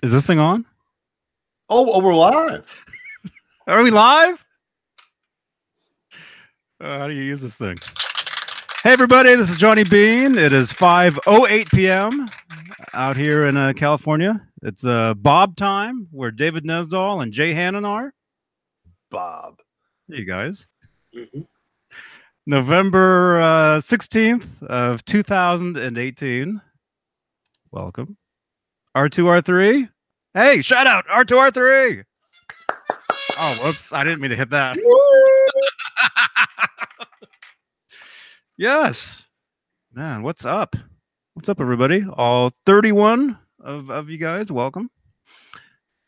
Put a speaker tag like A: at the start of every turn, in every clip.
A: Is this thing on?
B: Oh, we're live.
A: Are we live? How do you use this thing? Hey, everybody, this is Johnny Beane. It is 5:08 p.m. out here in California. It's Bob time, where David Nesdall and Jay Hannon are.
B: Bob.
A: Hey, you guys. Mm-hmm. November 16th of 2018. Welcome. R2, R3. Hey, shout out, R2, R3. Oh, whoops. I didn't mean to hit that. Yes. Man, what's up? What's up, everybody? All 31 of you guys, welcome.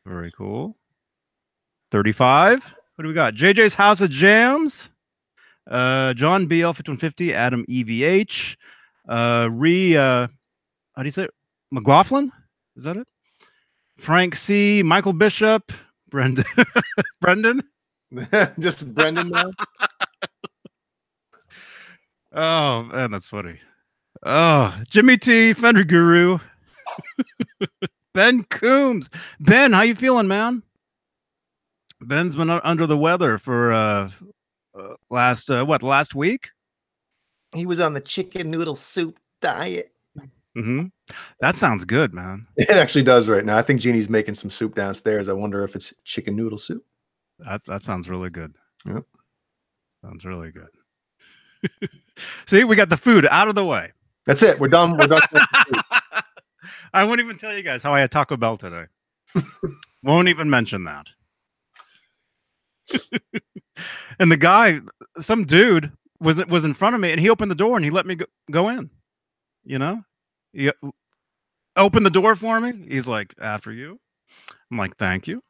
A: Very cool. 35. What do we got? JJ's House of Jams. John BL 5150, Adam EVH. How do you say it? McLaughlin? Is that it? Frank C. Michael Bishop. Brendan. Brendan?
B: Just Brendan now?
A: Oh, man, that's funny. Oh, Jimmy T. Fender Guru. Ben Coombs. Ben, how you feeling, man? Ben's been under the weather for last week?
B: He was on the chicken noodle soup diet.
A: Mm-hmm. That sounds good, man.
B: It actually does right now. I think Jeannie's making some soup downstairs. I wonder if it's chicken noodle soup.
A: That sounds really good.
B: Yep.
A: Sounds really good. See, we got the food out of the way.
B: That's it. We're done. We're done.
A: I won't even tell you guys how I had Taco Bell today. Won't even mention that. And the guy, some dude, was in front of me, and he opened the door and he let me go in. You know, he opened the door for me. He's like, "After you." I'm like, "Thank you."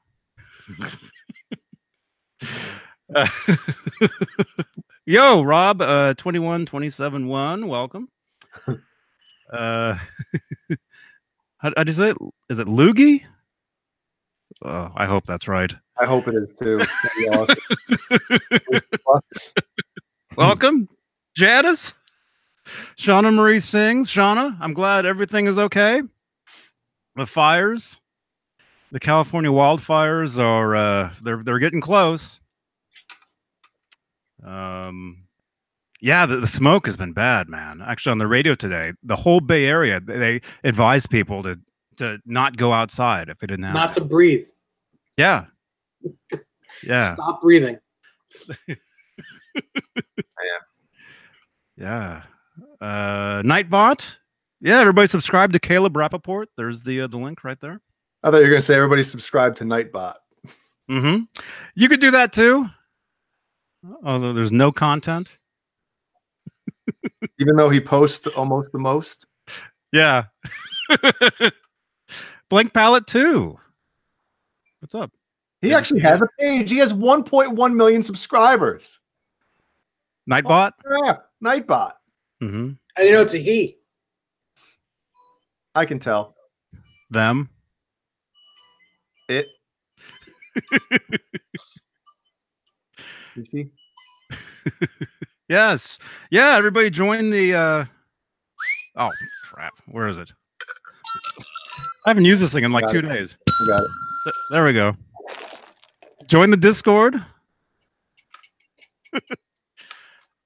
A: Yo, Rob, 21271, welcome. How do you say it? Is it Loogie? Oh, I hope that's right.
B: I hope it is too.
A: Welcome, Jadis. Shauna Marie sings. Shauna, I'm glad everything is okay. The fires, the California wildfires are they're getting close. Yeah, the smoke has been bad, man. Actually, on the radio today, the whole Bay Area, they advised people to not go outside if they didn't have
C: not to breathe.
A: Yeah. Yeah.
C: Stop breathing.
A: Yeah. Nightbot. Yeah, everybody subscribe to Caleb Rapoport. There's the link right there.
B: I thought you were going to say everybody subscribe to Nightbot.
A: Mm-hmm. You could do that too. Although there's no content.
B: Even though he posts almost the most.
A: Yeah. Blank Palette too. What's up?
B: He actually has a page. He has 1.1 million subscribers.
A: Nightbot?
B: Oh, yeah, Nightbot.
A: Mm-hmm.
C: I didn't know it's a he.
B: I can tell.
A: Them.
B: It.
A: Yes. Yeah, everybody join the oh crap. Where is it? I haven't used this thing in like 2 days.
B: I got it.
A: There we go. Join the Discord.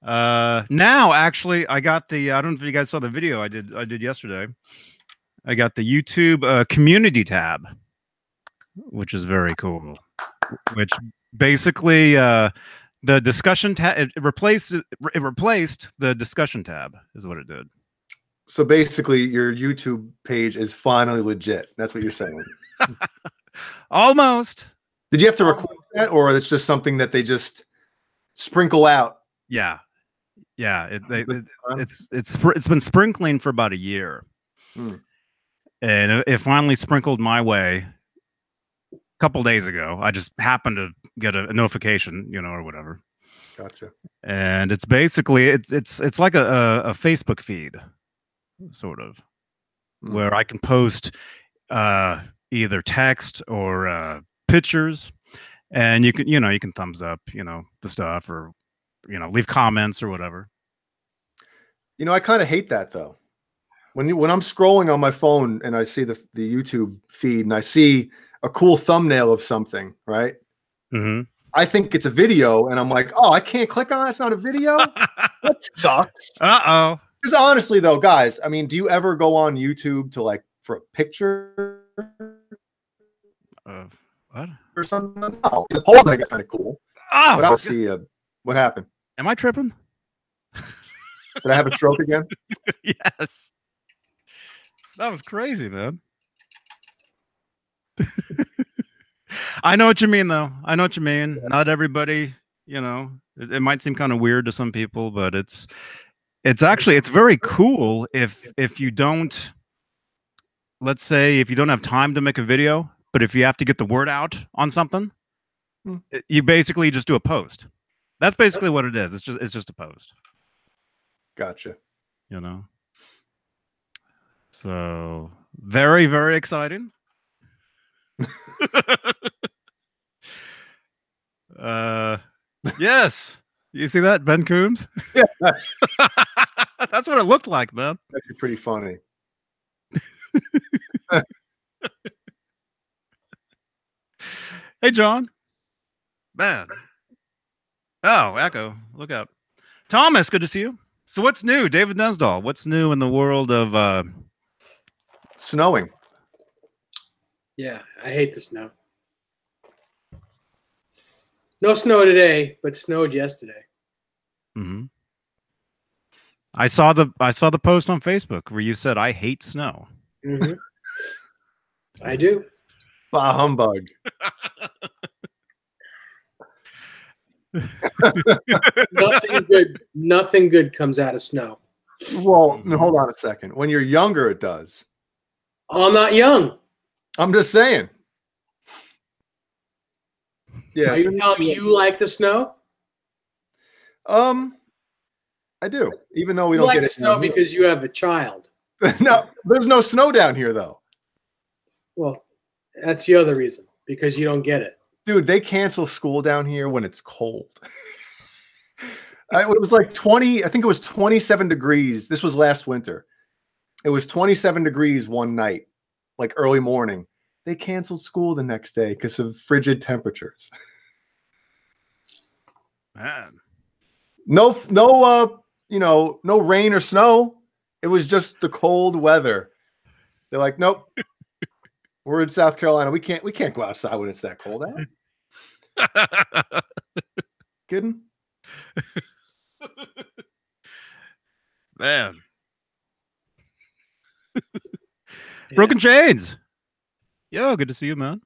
A: Now actually I got the I don't know if you guys saw the video I did yesterday. I got the YouTube community tab, which is very cool. Which basically the discussion tab it replaced the discussion tab is what it did.
B: So basically your YouTube page is finally legit. That's what you're saying.
A: Almost.
B: Did you have to record that, or it's just something that they just sprinkle out?
A: Yeah. Yeah, it's been sprinkling for about a year. And it finally sprinkled my way a couple days ago. I just happened to get a notification, you know, or whatever.
B: Gotcha.
A: And it's basically it's like a Facebook feed, sort of, where I can post either text or pictures, and you can thumbs up, the stuff, or leave comments or whatever.
B: I kind of hate that though. when I'm scrolling on my phone and I see the YouTube feed and I see a cool thumbnail of something, right?
A: Mm-hmm.
B: I think it's a video, and I'm like, oh, I can't click on it. It's not a video. That sucks.
A: Uh-oh.
B: Because honestly, though, guys, I mean, do you ever go on YouTube to like for a picture
A: What?
B: or something? No, the polls I got kind of cool.
A: Oh,
B: but I'll see what happened.
A: Am I tripping?
B: Did I have a stroke again?
A: Yes. That was crazy, man. I know what you mean, though. I know what you mean. Yeah. Not everybody, you know, it might seem kind of weird to some people, but it's actually, it's very cool if you don't, let's say, if you don't have time to make a video, but if you have to get the word out on something, you basically just do a post. That's basically what it is. It's just a post.
B: Gotcha.
A: You know? So very, very exciting. Yes. You see that, Ben Coombs?
B: Yeah.
A: That's what it looked like, man.
B: Actually pretty funny.
A: Hey, John. Man. Oh, Echo. Look out. Thomas, good to see you. So what's new? David Nesdahl, what's new in the world of
B: snowing?
C: Yeah, I hate the snow. No snow today, but snowed yesterday.
A: Mm-hmm. I saw the post on Facebook where you said, I hate snow.
C: Mm-hmm. I do.
B: Bah humbug.
C: Nothing good comes out of snow.
B: Well, hold on a second. When you're younger, it does.
C: Oh, I'm not young.
B: I'm just saying. Yeah.
C: Are you telling me you like the snow?
B: I do. Even though we don't
C: like
B: get
C: the snow because you have a child.
B: No, there's no snow down here though.
C: Well, that's the other reason, because you don't get it.
B: Dude, they cancel school down here when it's cold. It was like 20, I think it was 27 degrees. This was last winter. It was 27 degrees one night, like early morning. They canceled school the next day because of frigid temperatures.
A: Man.
B: No, you know, no rain or snow. It was just the cold weather. They're like, nope. We're in South Carolina. We can't go outside when it's that cold out. Kidding?
A: Man. Broken Chains. Yo, good to see you, man.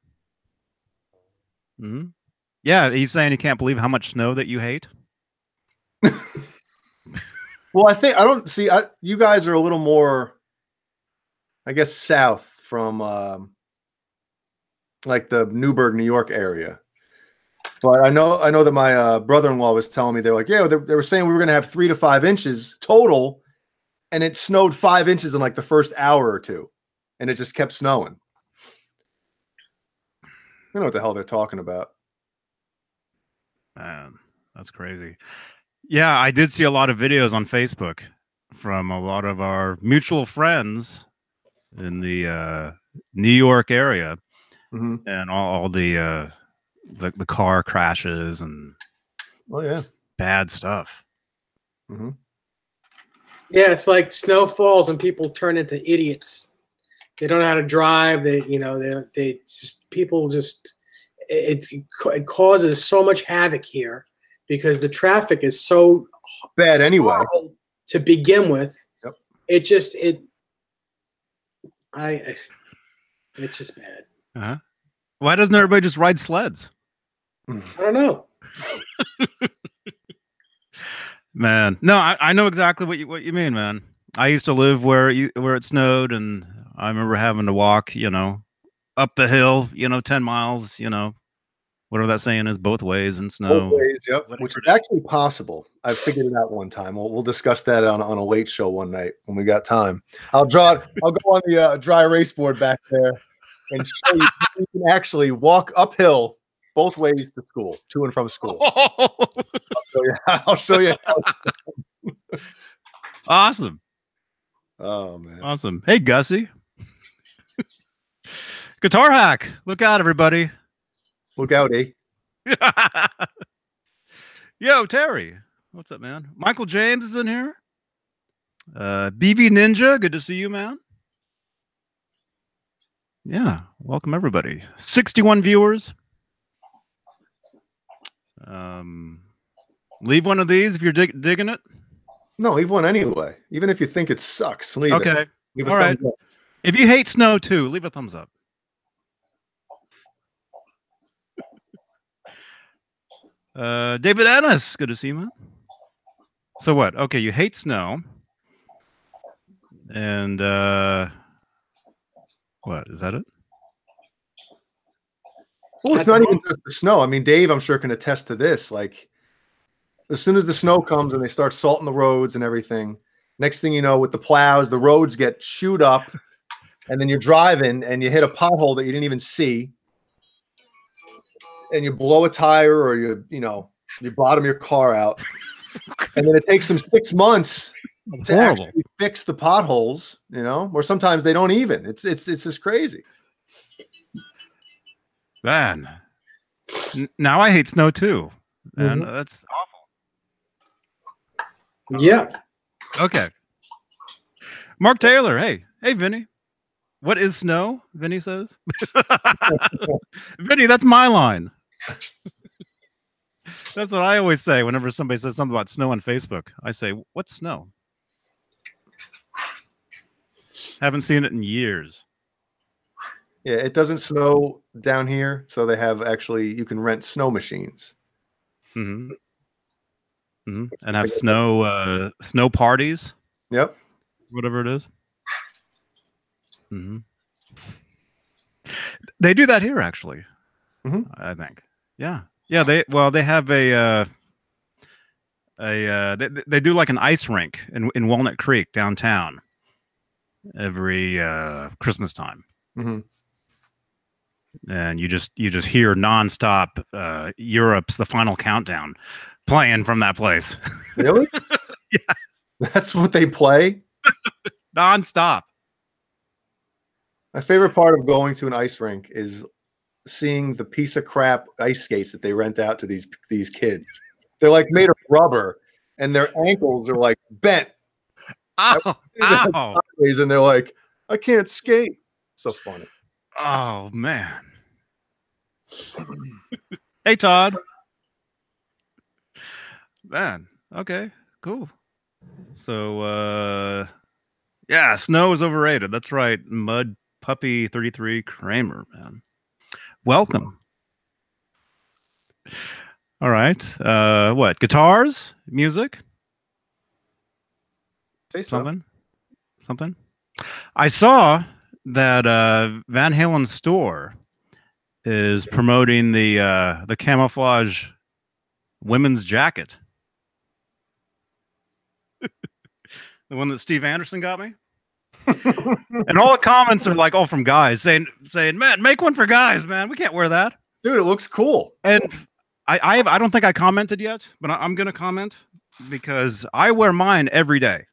A: Mm-hmm. Yeah, he's saying he can't believe how much snow that you hate.
B: Well, I don't see. You guys are a little more, I guess, south from like the Newburgh, New York area. But I know that my brother-in-law was telling me, they're like, yeah, they were saying we were going to have 3 to 5 inches total, and it snowed 5 inches in like the first hour or two, and it just kept snowing. I don't know what the hell they're talking about.
A: Man, that's crazy. Yeah, I did see a lot of videos on Facebook from a lot of our mutual friends in the New York area, and all the car crashes and bad stuff.
C: Yeah, it's like snow falls and people turn into idiots. They don't know how to drive. It causes so much havoc here because the traffic is so
B: bad anyway
C: to begin with.
B: Yep.
C: It's just bad.
A: Uh-huh. Why doesn't everybody just ride sleds?
C: I don't know.
A: Man, no, I know exactly what you mean, man. I used to live where it snowed, and I remember having to walk, up the hill, 10 miles, whatever that saying is, both ways in snow.
B: Both ways, yep. Which is actually possible. I figured it out one time. We'll discuss that on a late show one night when we got time. I'll go on the dry erase board back there and show you can actually walk uphill both ways to school, to and from school. I'll show you.
A: Awesome.
B: Oh man.
A: Awesome. Hey, Gussie. Guitar hack. Look out, everybody.
B: Look out, eh?
A: Yo, Terry. What's up, man? Michael James is in here. BB Ninja. Good to see you, man. Yeah. Welcome, everybody. 61 viewers. Leave one of these if you're digging it.
B: No, leave one anyway. Even if you think it sucks, leave it.
A: Okay.
B: Leave a
A: All right.
B: thumbs up.
A: If you hate snow too, leave a thumbs up. David Ennis, good to see you, man. So what? Okay, you hate snow. And what? Is that it?
B: Well, it's not even just the snow. I mean, Dave, I'm sure, can attest to this. Like, as soon as the snow comes and they start salting the roads and everything, next thing you know, with the plows, the roads get chewed up, and then you're driving and you hit a pothole that you didn't even see, and you blow a tire or you bottom your car out, and then it takes them 6 months to actually fix the potholes, or sometimes they don't even. It's just crazy.
A: Man, now I hate snow too, and that's awful.
C: Yeah.
A: Okay. Mark Taylor, hey, Vinny. What is snow? Vinny says. Vinny, that's my line. That's what I always say whenever somebody says something about snow on Facebook. I say, "What's snow?" Haven't seen it in years.
B: Yeah, it doesn't snow down here, so they have you can rent snow machines.
A: And have snow parties.
B: Yep.
A: Whatever it is. They do that here, actually. I think. Yeah. They have they do like an ice rink in Walnut Creek downtown every Christmas time. And you just hear nonstop Europe's The Final Countdown playing from that place.
B: Really?
A: Yeah.
B: That's what they play?
A: Nonstop.
B: My favorite part of going to an ice rink is seeing the piece of crap ice skates that they rent out to these kids. They're like made of rubber, and their ankles are like bent.
A: Ow!
B: And they're like, I can't skate. So funny.
A: Oh man. Hey Todd. Man. Okay. Cool. So yeah, snow is overrated. That's right. Mud Puppy 33 Kramer, man. Welcome. All right. What? Guitars? Music?
B: Say so.
A: Something? I saw that Van Halen's store is promoting the camouflage women's jacket. The one that Steve Anderson got me. And all the comments are like, all from guys saying, man, make one for guys, man. We can't wear that.
B: Dude, it looks cool.
A: And I don't think I commented yet, but I'm going to comment because I wear mine every day.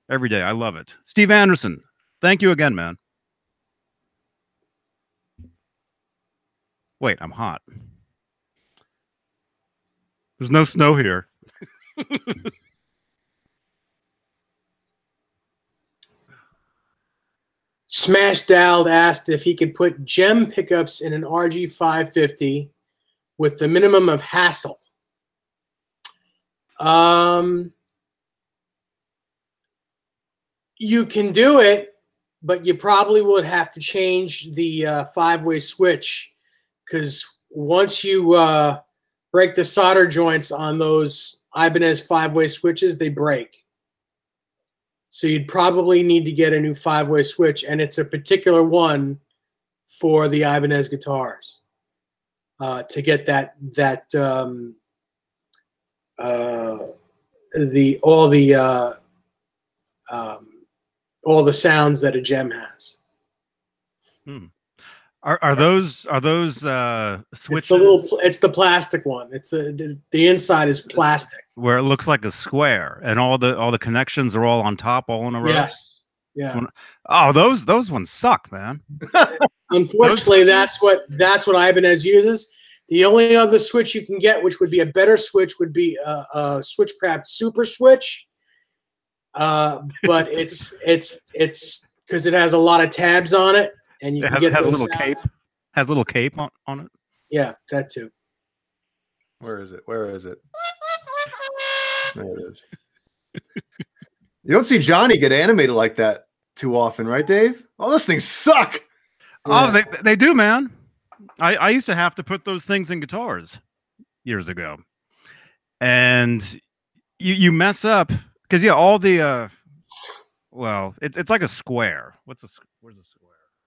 A: Every day. I love it. Steve Anderson, thank you again, man. Wait, I'm hot. There's no snow here.
C: Smash Dowd asked if he could put gem pickups in an RG 550 with the minimum of hassle. You can do it, but you probably would have to change the five-way switch, because once you break the solder joints on those Ibanez five-way switches, they break. So you'd probably need to get a new five-way switch, and it's a particular one for the Ibanez guitars to get all the sounds that a gem has.
A: Are those switches
C: It's the plastic one. It's the inside is plastic.
A: where it looks like a square and all the connections are all on top, all in a row?
C: Yes. Yeah.
A: Oh, those ones suck, man.
C: Unfortunately, that's what Ibanez uses. The only other switch you can get, which would be a better switch, would be a Switchcraft Super Switch. But it's because it has a lot of tabs on it, and you can get
A: has a
C: those
A: little
C: sounds.
A: cape. Has a little cape on it.
C: Yeah, that too.
B: Where is it? Where is it? There it is. You don't see Johnny get animated like that too often, right, Dave? Oh, those things suck.
A: Oh, they do, man. I used to have to put those things in guitars years ago, and you mess up because all the well, it's like a square. Where's a square?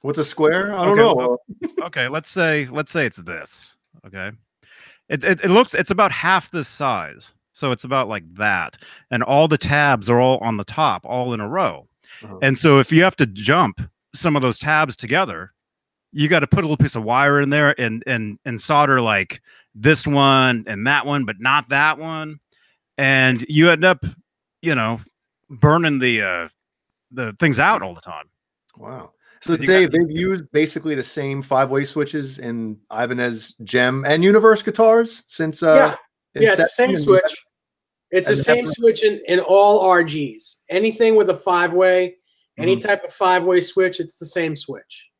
B: What's a square? I don't know.
A: Well, okay, let's say it's this. Okay, it's about half this size, so it's about like that, and all the tabs are all on the top, all in a row. And so if you have to jump some of those tabs together, you got to put a little piece of wire in there and solder like this one and that one, but not that one, and you end up, burning the things out all the time.
B: Wow. So Dave, they've used basically the same 5-way switches in Ibanez Gem and Universe guitars since
C: it's the same switch. It's the same switch in all RGs. Anything with a 5-way, any type of 5-way switch, it's the same switch.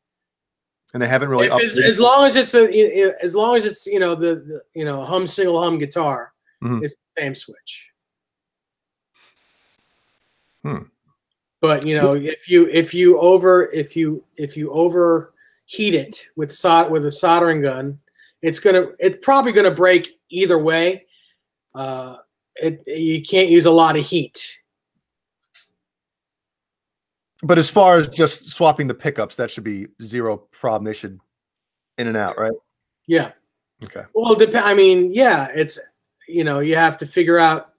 B: And they haven't really
C: as long as it's the hum single hum guitar, it's the same switch. But if you overheat it with a soldering gun, it's probably gonna break either way. You can't use a lot of heat.
B: But as far as just swapping the pickups, that should be zero problem. They should in and out, right?
C: Yeah.
B: Okay.
C: Well, I mean, yeah, it's you have to figure out.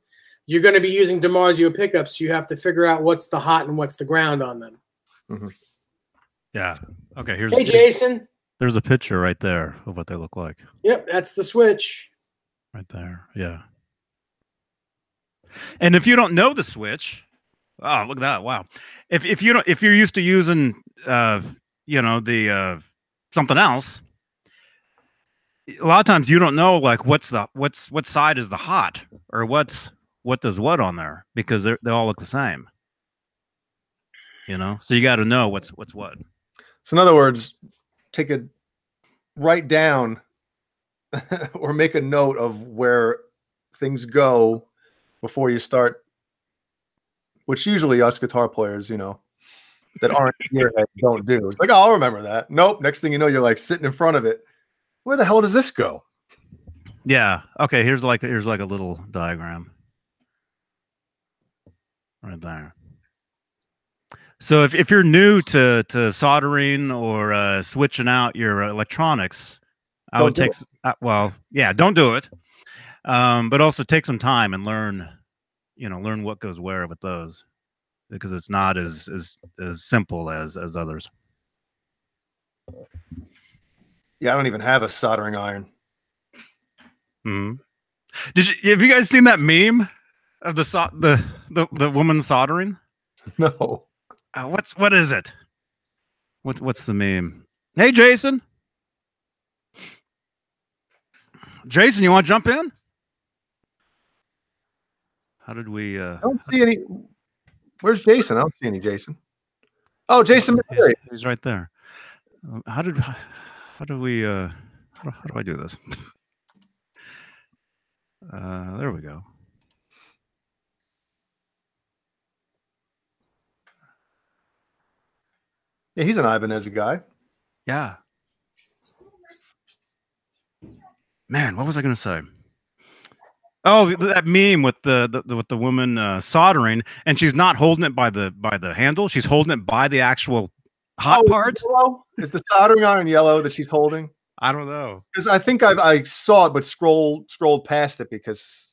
C: You're going to be using DiMarzio pickups. So you have to figure out what's the hot and what's the ground on them.
A: Yeah. Okay.
C: Hey, Jason.
A: There's a picture right there of what they look like.
C: Yep, that's the switch.
A: Right there. Yeah. And if you don't know the switch, oh, look at that! Wow. If you're used to using the something else, a lot of times you don't know like what side is the hot or what does what on there because they all look the same. So you got to know what's what.
B: So in other words, write down or make a note of where things go before you start, which usually us guitar players, that aren't gearhead don't do. It's like, oh, I'll remember that. Nope. Next thing you know, you're like sitting in front of it. Where the hell does this go?
A: Yeah. Okay. Here's like a little diagram. Right there. So if you're new to soldering or switching out your electronics, I would take don't do it. But also take some time and learn what goes where with those, because it's not as simple as others.
B: Yeah, I don't even have a soldering iron.
A: Have you guys seen that meme of the woman soldering?
B: No.
A: What is it? What's the meme? Hey, Jason, you want to jump in? How did we?
B: I don't see any. Where's Jason? I don't see any Jason. Oh, Jason.
A: He's right there. How do I do this? There we go.
B: Yeah, he's an Ibanez guy.
A: Yeah. Man, what was I going to say? Oh, that meme with the woman soldering, and she's not holding it by the handle. She's holding it by the actual hot part.
B: Yellow? Is the soldering iron yellow that she's holding?
A: I don't know,
B: because I think I saw it, but scrolled past it because.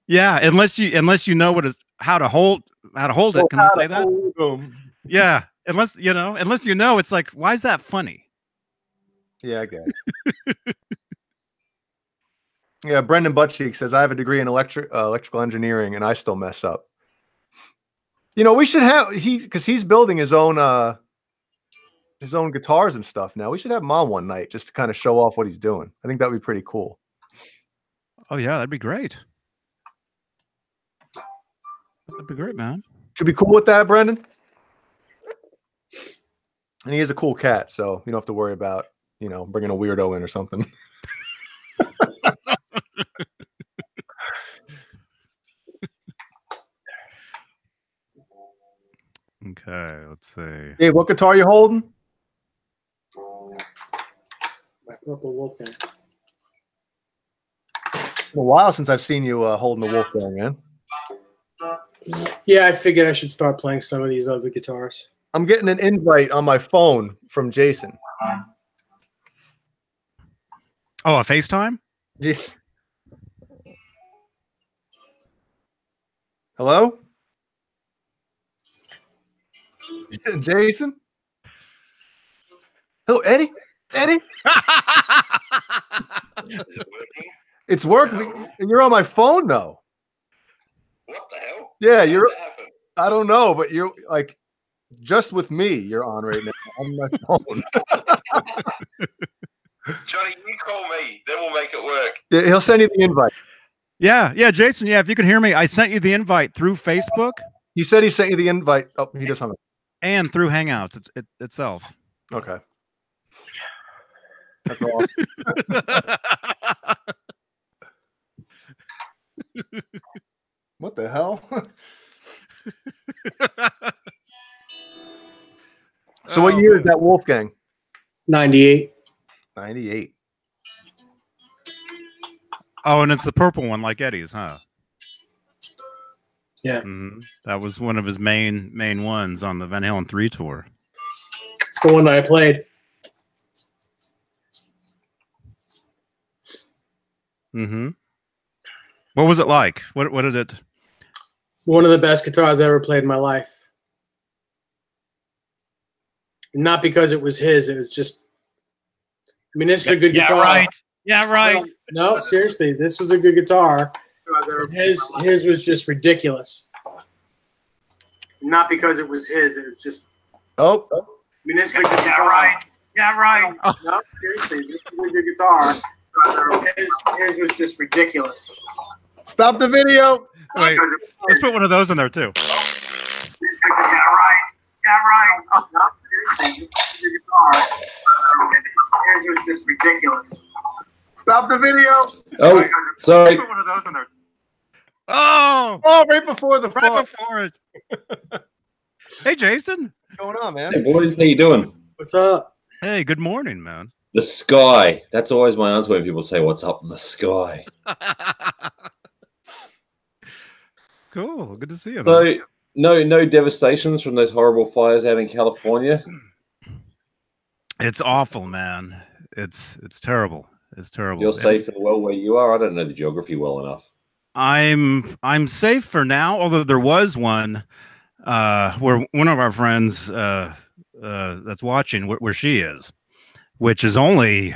A: Yeah, unless you know how to hold it. Can I say that?
B: Boom.
A: Yeah, unless you know, it's like, why is that funny?
B: Yeah, I get it. Yeah, Brendan Buttcheek says, I have a degree in electrical engineering and I still mess up. You know, we should have because he's building his own guitars and stuff now. We should have him on one night just to kind of show off what he's doing. I think that would be pretty cool.
A: Oh yeah, that'd be great. That'd be great, man.
B: Should be cool with that, Brendan. And he is a cool cat, so you don't have to worry about, you know, bringing a weirdo in or something.
A: Okay, let's see.
B: Hey, what guitar you holding?
C: My Purple Wolfgang.
B: A while since I've seen you holding the Wolfgang, man.
C: Yeah, I figured I should start playing some of these other guitars.
B: I'm getting an invite on my phone from Jason.
A: Oh, a FaceTime?
B: Hello? Jason? Hello, Eddie? Eddie? It's working. You're on my phone, though.
D: What the hell?
B: Yeah, you're. I don't know, but you're like just with me. You're on right now on my phone.
D: Johnny, you call me, then we'll make it work.
B: Yeah, he'll send you the invite.
A: Yeah, Jason. Yeah, if you can hear me, I sent you the invite through Facebook.
B: He said he sent you the invite. Oh, he just hung up.
A: And through Hangouts itself.
B: Okay. That's all. What the hell? So what year is that Wolfgang?
C: 98.
B: 98.
A: Oh, and it's the purple one like Eddie's, huh?
C: Yeah.
A: That was one of his main ones on the Van Halen 3 tour.
C: It's the one that I played.
A: What was it like? What did it?
C: One of the best guitars I ever played in my life. Not because it was his. It was just. I mean, this is a good guitar.
A: Right. Yeah, right.
C: No, seriously, this was a good guitar. His was just ridiculous. Not because it was his. It was just.
B: Oh.
C: I mean, this is a good guitar.
A: Yeah, right.
C: No, seriously, this is a good guitar. His was just ridiculous.
B: Stop the video.
A: Wait, let's put one of those in there too.
C: Yeah, right. No, seriously, this is a good guitar. His was just ridiculous.
B: Stop the video.
E: Oh, sorry.
A: Put one of those in there. Oh,
B: right before the
A: right before it. Hey, Jason.
B: What's going on, man?
E: Hey, boys, how you doing?
C: What's up?
A: Hey, good morning, man.
E: The sky. That's always my answer when people say, "What's up in the sky?"
A: Cool. Good to see you.
E: So, no devastations from those horrible fires out in California.
A: It's awful, man. It's terrible. It's terrible.
E: You're safe and well where you are. I don't know the geography well enough.
A: I'm safe for now. Although there was one where one of our friends that's watching where she is, which is only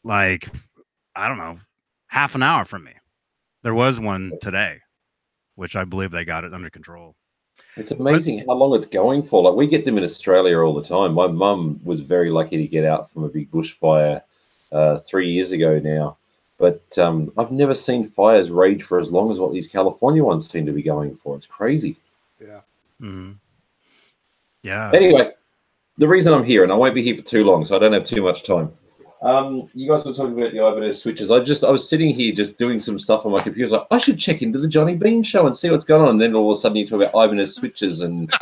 A: like I don't know, half an hour from me. There was one today, which I believe they got it under control.
E: It's amazing how long it's going for. Like we get them in Australia all the time. My mum was very lucky to get out from a big bushfire 3 years ago now. But I've never seen fires rage for as long as what these California ones seem to be going for. It's crazy.
B: Yeah.
A: Yeah.
E: Anyway, the reason I'm here, and I won't be here for too long, so I don't have too much time. You guys were talking about the Ibanez switches. I was sitting here just doing some stuff on my computer. I was like, I should check into the Johnny Beane show and see what's going on. And then all of a sudden you talk about Ibanez switches, and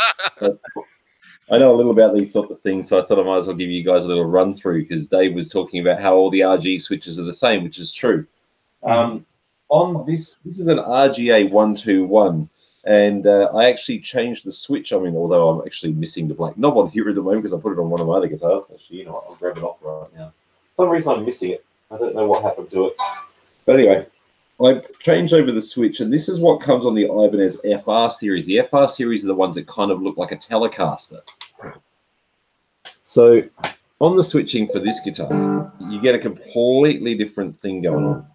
E: I know a little about these sorts of things, so I thought I might as well give you guys a little run through because Dave was talking about how all the RG switches are the same, which is true. On this is an RGA 121. And I actually changed the switch. I mean, although I'm actually missing the black knob on here at the moment because I put it on one of my other guitars. Actually, you know what? I'll grab it off right now. For some reason I'm missing it. I don't know what happened to it. But anyway, I've changed over the switch, and this is what comes on the Ibanez FR series. The FR series are the ones that kind of look like a Telecaster. So on the switching for this guitar, you get a completely different thing going on.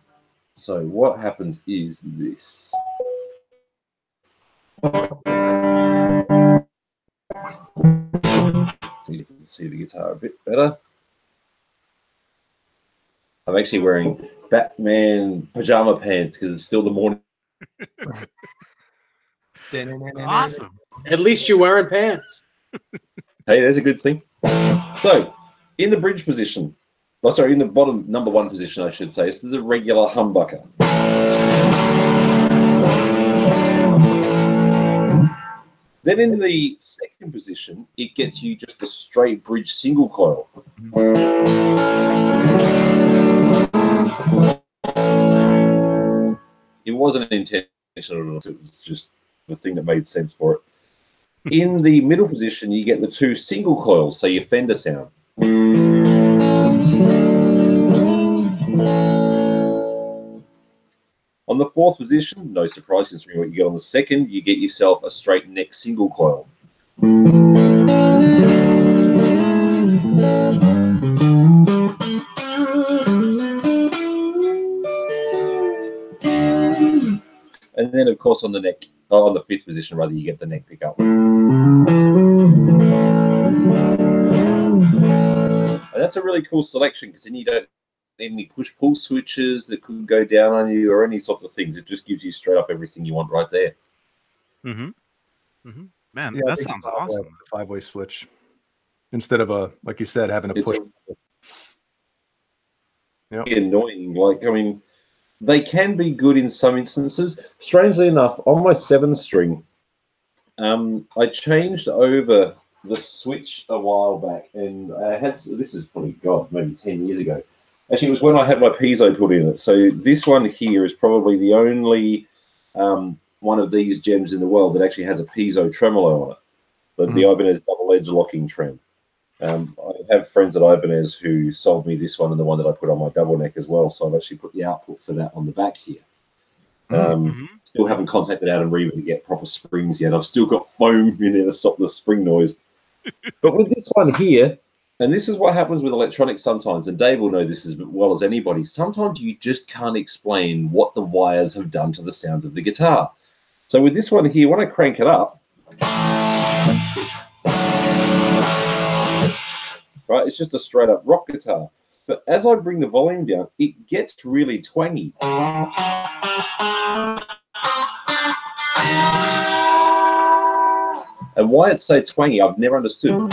E: So what happens is this. You can see the guitar a bit better. I'm actually wearing Batman pajama pants because it's still the morning.
A: Awesome.
C: At least you're wearing pants.
E: Hey, there's a good thing. So, in the bridge position, oh, sorry, in the bottom number 1 position, I should say, this is the regular humbucker. Then in the second position, it gets you just a straight bridge single coil. It wasn't intentional, it was just the thing that made sense for it. In the middle position, you get the 2 single coils, so your Fender sound. On the 4th position, no surprise considering what you get on the 2nd, you get yourself a straight neck single coil. And then, of course, on the neck, on the 5th position, rather, you get the neck pickup. And that's a really cool selection because then you don't need any push-pull switches that could go down on you or any sort of things. It just gives you straight up everything you want right there.
A: Man,
B: Yeah,
A: that sounds awesome.
B: The 5-way switch instead of like you said, having to push.
E: Yep. Annoying. Like, I mean, they can be good in some instances. Strangely enough, on my 7-string, I changed over the switch a while back, and I had, this is probably, God, maybe 10 years ago. Actually, it was when I had my piezo put in it. So this one here is probably the only one of these gems in the world that actually has a piezo tremolo on it, the Ibanez double-edge locking trem. I have friends at Ibanez who sold me this one and the one that I put on my double neck as well. So I've actually put the output for that on the back here. Still haven't contacted Adam Reaver to get proper springs yet. I've still got foam in there to stop the spring noise. But with this one here, and this is what happens with electronics sometimes, and Dave will know this as well as anybody, sometimes you just can't explain what the wires have done to the sounds of the guitar. So with this one here, when I crank it up, right, it's just a straight up rock guitar. But as I bring the volume down, it gets really twangy. And why it's so twangy, I've never understood.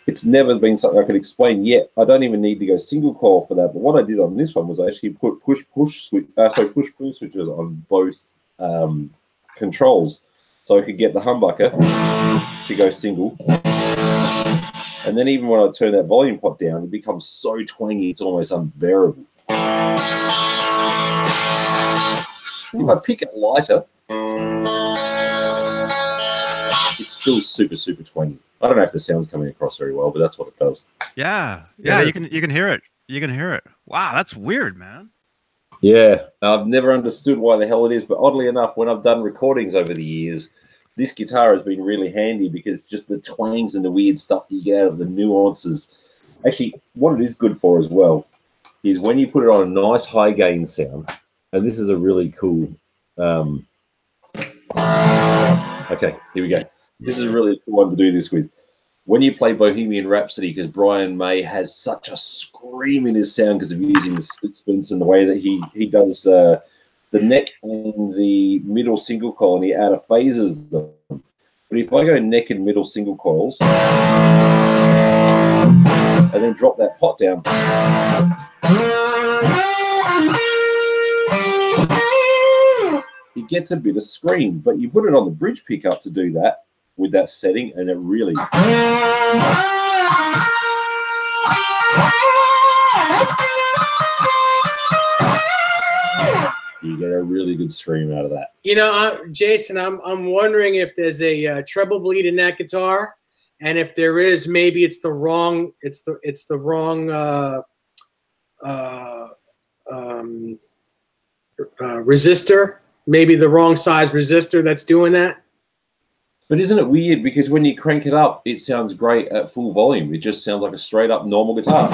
E: It's never been something I could explain yet. I don't even need to go single coil for that. But what I did on this one was I actually put push-pull switches on both controls, so I could get the humbucker to go single. And then even when I turn that volume pot down, it becomes so twangy it's almost unbearable. If I pick it lighter, it's still super, super twangy. I don't know if the sound's coming across very well, but that's what it does.
A: Yeah, you can hear it. You can hear it. Wow, that's weird, man.
E: Yeah, I've never understood why the hell it is, but oddly enough, when I've done recordings over the years, this guitar has been really handy because just the twangs and the weird stuff that you get out of the nuances. Actually, what it is good for as well is when you put it on a nice high gain sound, and this is a really cool. Okay, here we go. This is a really cool one to do this with. When you play Bohemian Rhapsody, because Brian May has such a scream in his sound because of using the sixpence and the way that he does the neck and the middle single coil, and he out of phases them. But if I go neck and middle single coils and then drop that pot down, it gets a bit of scream. But you put it on the bridge pickup to do that with that setting, and it really you get a really good scream out of that.
C: You know, Jason, I'm wondering if there's a treble bleed in that guitar, and if there is, maybe it's the wrong resistor. maybe the wrong size resistor that's doing that.
E: But isn't it weird? Because when you crank it up, it sounds great at full volume. It just sounds like a straight up normal guitar.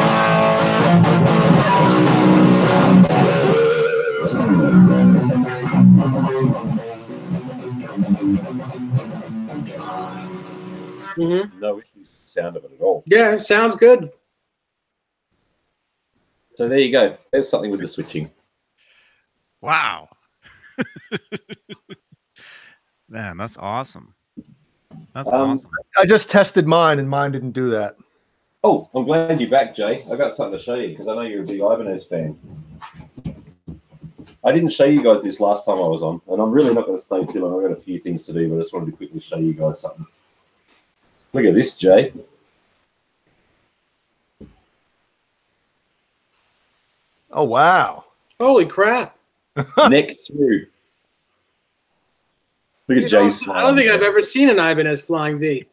C: Mm-hmm.
E: No issue with the sound of it at all.
C: Yeah, it sounds good.
E: So there you go. There's something with the switching.
A: Wow. Man, that's awesome. That's awesome.
B: I just tested mine, and mine didn't do that.
E: Oh, I'm glad you're back, Jay. I got something to show you because I know you're a big Ibanez fan. I didn't show you guys this last time I was on, and I'm really not going to stay too long. I've got a few things to do, but I just wanted to quickly show you guys something. Look at this, Jay.
B: Oh, wow.
C: Holy crap.
E: Neck through. Look at Jay's smile.
C: I don't think I've ever seen an Ibanez Flying V.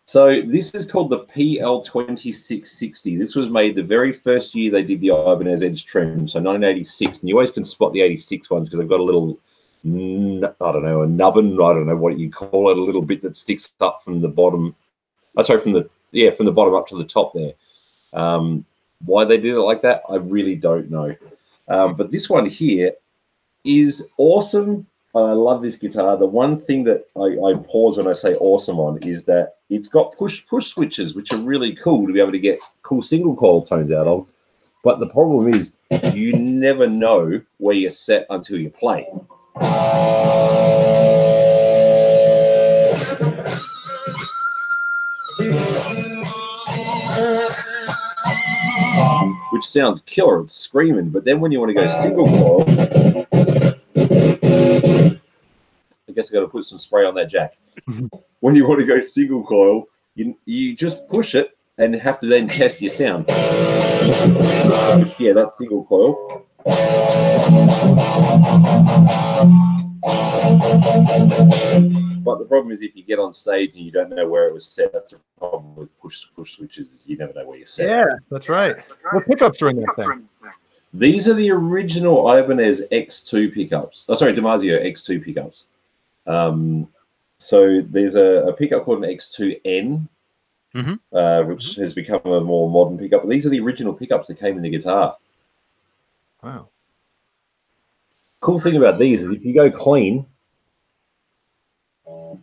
E: So this is called the PL2660. This was made the very first year they did the Ibanez Edge trim, so 1986. And you always can spot the 86 ones because they've got a little, I don't know, a nubbin, I don't know what you call it, a little bit that sticks up from the bottom. Sorry, from the bottom up to the top there. Why they did it like that, I really don't know. But this one here is awesome. I love this guitar. The one thing that I pause when I say awesome on is that it's got push switches, which are really cool to be able to get cool single coil tones out of. But the problem is you never know where you're set until you play. Which sounds killer, it's screaming. But then when you want to go single coil, I guess I got to put some spray on that jack. When you want to go single coil, you just push it and have to then test your sound. Yeah, that's single coil. But the problem is if you get on stage and you don't know where it was set, that's a problem with push switches. You never know where you're set.
B: Yeah, that's right. What pickups are in that thing?
E: These are the original Ibanez X2 pickups. Oh, sorry, Damasio X2 pickups. So there's a pickup called an X2N, which has become a more modern pickup. But these are the original pickups that came in the guitar.
B: Wow.
E: Cool thing about these is if you go clean, so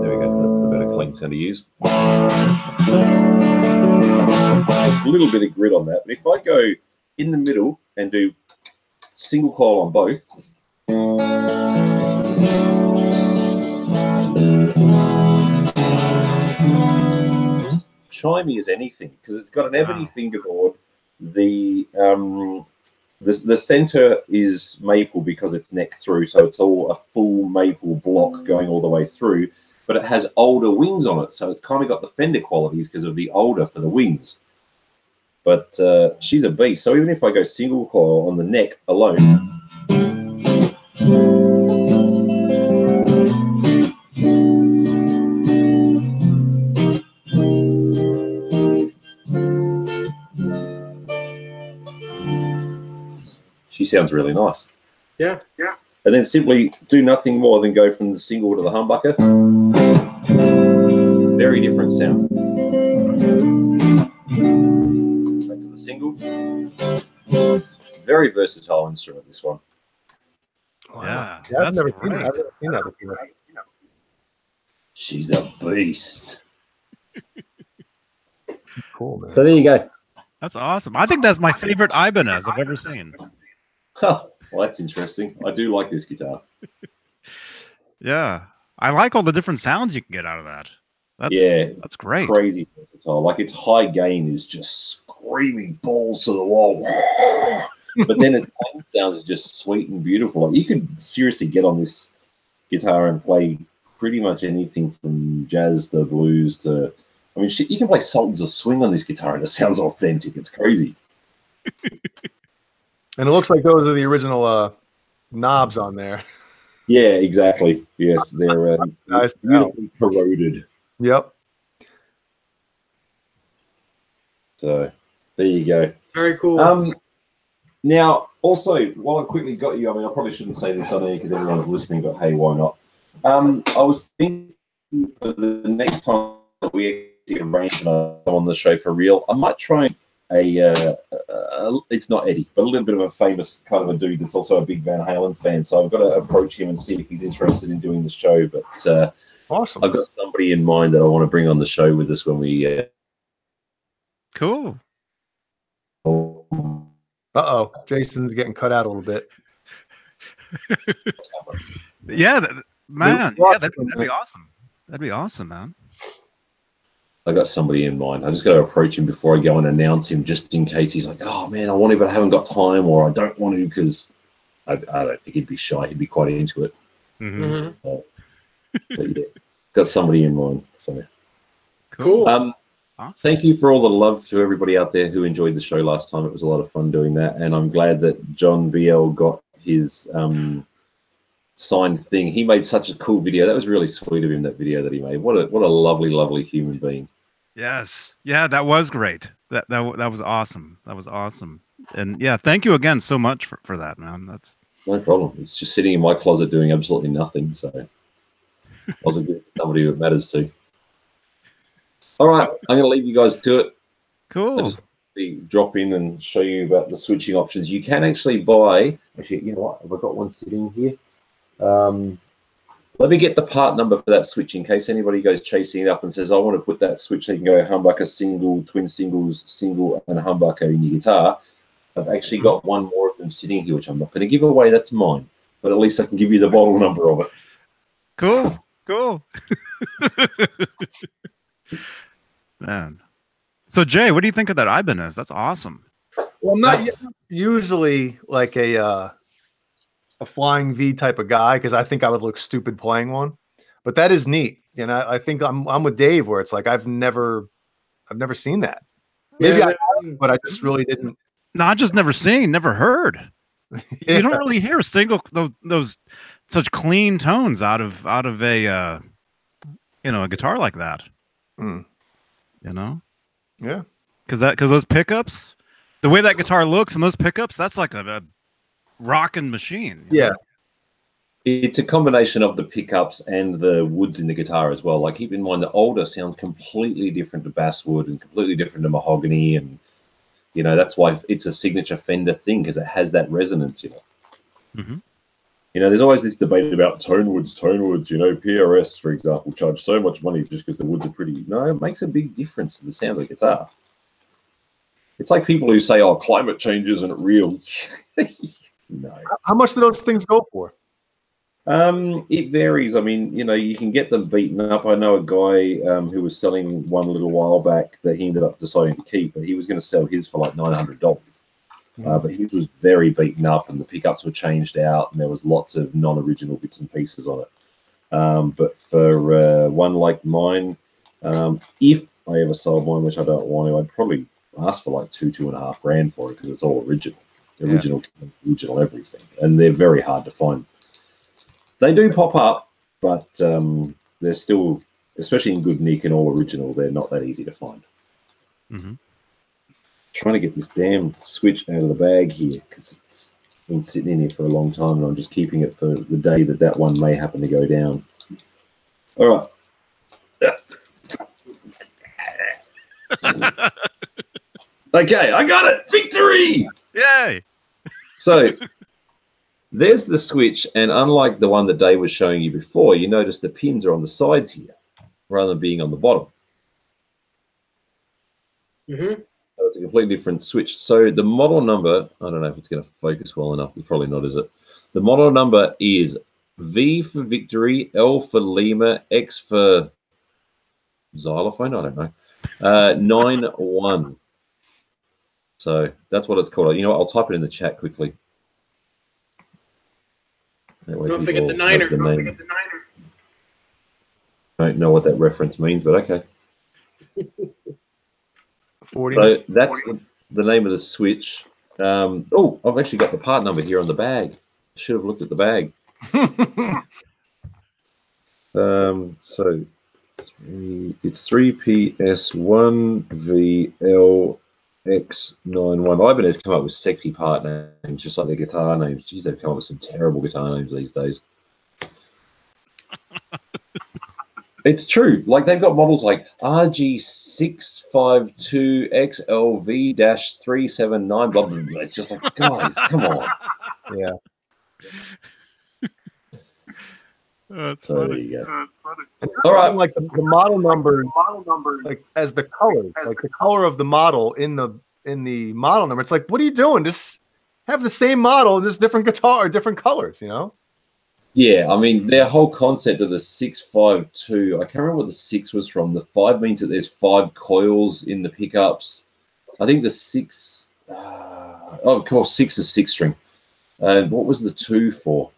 E: there we go. That's the better clean sound to use. A little bit of grit on that. But if I go in the middle and do single coil on both, chimey as anything because it's got an ebony fingerboard. The center is maple because it's neck through, so it's all a full maple block going all the way through. But it has older wings on it, so it's kind of got the Fender qualities because of the older for the wings. But she's a beast. So even if I go single coil on the neck alone. She sounds really nice.
C: Yeah, yeah.
E: And then simply do nothing more than go from the single to the humbucker. Very different sound. Back to the single. Very versatile instrument, this one.
A: Wow.
B: Yeah, I've never seen that before.
E: She's a beast.
B: Cool, man.
E: So there you go.
A: That's awesome. I think that's my favorite Ibanez I've ever seen.
E: Huh. Well, that's interesting. I do like this guitar.
A: Yeah. I like all the different sounds you can get out of that. That's great.
E: Crazy versatile. Like its high gain is just screaming balls to the wall. But then its clean sounds are just sweet and beautiful. Like you could seriously get on this guitar and play pretty much anything from jazz to blues to, I mean, shit, you can play Sultans of Swing on this guitar and it sounds authentic. It's crazy.
B: And it looks like those are the original knobs on there.
E: Yeah, exactly. Yes, they're
B: Nice.
E: beautifully corroded.
B: Yep.
E: So there you go.
C: Very cool.
E: Now, also, while I quickly got you, I mean, I probably shouldn't say this on air because everyone's listening, but hey, why not? I was thinking for the next time that we actually arrange on the show for real, I might try it's not Eddie, but a little bit of a famous kind of a dude that's also a big Van Halen fan. So I've got to approach him and see if he's interested in doing the show. But
B: awesome.
E: I've got somebody in mind that I want to bring on the show with us when we.
A: Cool.
B: Uh-oh, Jason's getting cut out a little bit.
A: Yeah, man. Yeah, that'd be awesome. That'd be awesome, man.
E: I got somebody in mind. I just got to approach him before I go and announce him, just in case he's like, "Oh man, I want to, but I haven't got time," or "I don't want to," because I don't think he'd be shy. He'd be quite into it.
C: Mm-hmm.
E: But yeah, got somebody in mind. So
C: Cool.
A: Awesome.
E: Thank you for all the love to everybody out there who enjoyed the show last time. It was a lot of fun doing that, and I'm glad that John BL got his signed thing. He made such a cool video. That was really sweet of him. That video that he made. What a lovely human being.
A: Yes. Yeah, that was great. That was awesome. That was awesome. And yeah, thank you again so much for that, man. That's
E: no problem. It's just sitting in my closet doing absolutely nothing. So I was a good somebody that matters to. All right, I'm going to leave you guys to it.
A: cool.
E: I'll just drop in and show you about the switching options. You can actually buy. Actually, you know what? Have I got one sitting here? Let me get the part number for that switch in case anybody goes chasing it up and says, "I want to put that switch so you can go humbucker single, twin singles, single, and humbucker in your guitar." I've actually got one more of them sitting here, which I'm not going to give away. That's mine, but at least I can give you the model number of it.
A: Cool. Man. So Jay, what do you think of that Ibanez? That's awesome.
B: Well, I'm not usually like a Flying V type of guy because I think I would look stupid playing one, but that is neat. You know, I think I'm with Dave where it's like I've never seen that. Maybe I have, but I just really didn't.
A: No, I just never seen, never heard.
B: Yeah.
A: You don't really hear those such clean tones out of a a guitar like that.
B: Mm.
A: You know?
B: Yeah.
A: Because those pickups, the way that guitar looks and those pickups, that's like a rocking machine.
B: Yeah.
E: It's a combination of the pickups and the woods in the guitar as well. Like, keep in mind, the older sounds completely different to basswood and completely different to mahogany, and that's why it's a signature Fender thing, because it has that resonance.
A: Mm-hmm.
E: There's always this debate about tone woods. PRS, for example, charge so much money just because the woods are pretty. No, it makes a big difference to the sound of the guitar. It's like people who say, "Oh, climate change isn't real." No.
B: How much do those things go for?
E: It varies. I mean, you can get them beaten up. I know a guy who was selling one a little while back that he ended up deciding to keep, but he was going to sell his for like $900. But his was very beaten up, and the pickups were changed out, and there was lots of non-original bits and pieces on it. But for one like mine, if I ever sold one, which I don't want to, I'd probably ask for like $2.5 grand for it because it's all original everything, and they're very hard to find. They do pop up, but they're still, especially in good nick and all original, they're not that easy to find.
A: Mm-hmm.
E: Trying to get this damn switch out of the bag here because it's been sitting in here for a long time, and I'm just keeping it for the day that one may happen to go down. All right. Okay, I got it. Victory!
A: Yay!
E: So there's the switch, and unlike the one that Dave was showing you before, you notice the pins are on the sides here rather than being on the bottom.
C: Mm-hmm.
E: So it's a completely different switch. So the model number, I don't know if it's going to focus well enough. It's probably not, is it? The model number is V for Victory, L for Lima, X for xylophone, I don't know, 91. So that's what it's called. You know what? I'll type it in the chat quickly.
C: Don't forget the niner.
E: I don't know what that reference means, but okay.
B: 40.
E: So that's the name of the switch. Oh, I've actually got the part number here on the bag. Should have looked at the bag. So it's 3PS1VL X91. Ibanez come up with sexy part names, just like their guitar names. Jeez, they've come up with some terrible guitar names these days. It's true. Like, they've got models like RG652XLV-379, blah, blah, blah. It's just like, guys, come on.
B: Yeah.
A: That's
E: So there
A: funny.
E: you go.
B: And
E: All right.
B: like the model number, like as the color, like the color of the model in the model number. It's like, what are you doing? Just have the same model, just different guitar, different colors. You know?
E: Yeah, I mean, their whole concept of the 652, I can't remember what the 6 was from. The 5 means that there's 5 coils in the pickups. I think the 6, oh, of course, 6 is 6-string. What was the 2 for?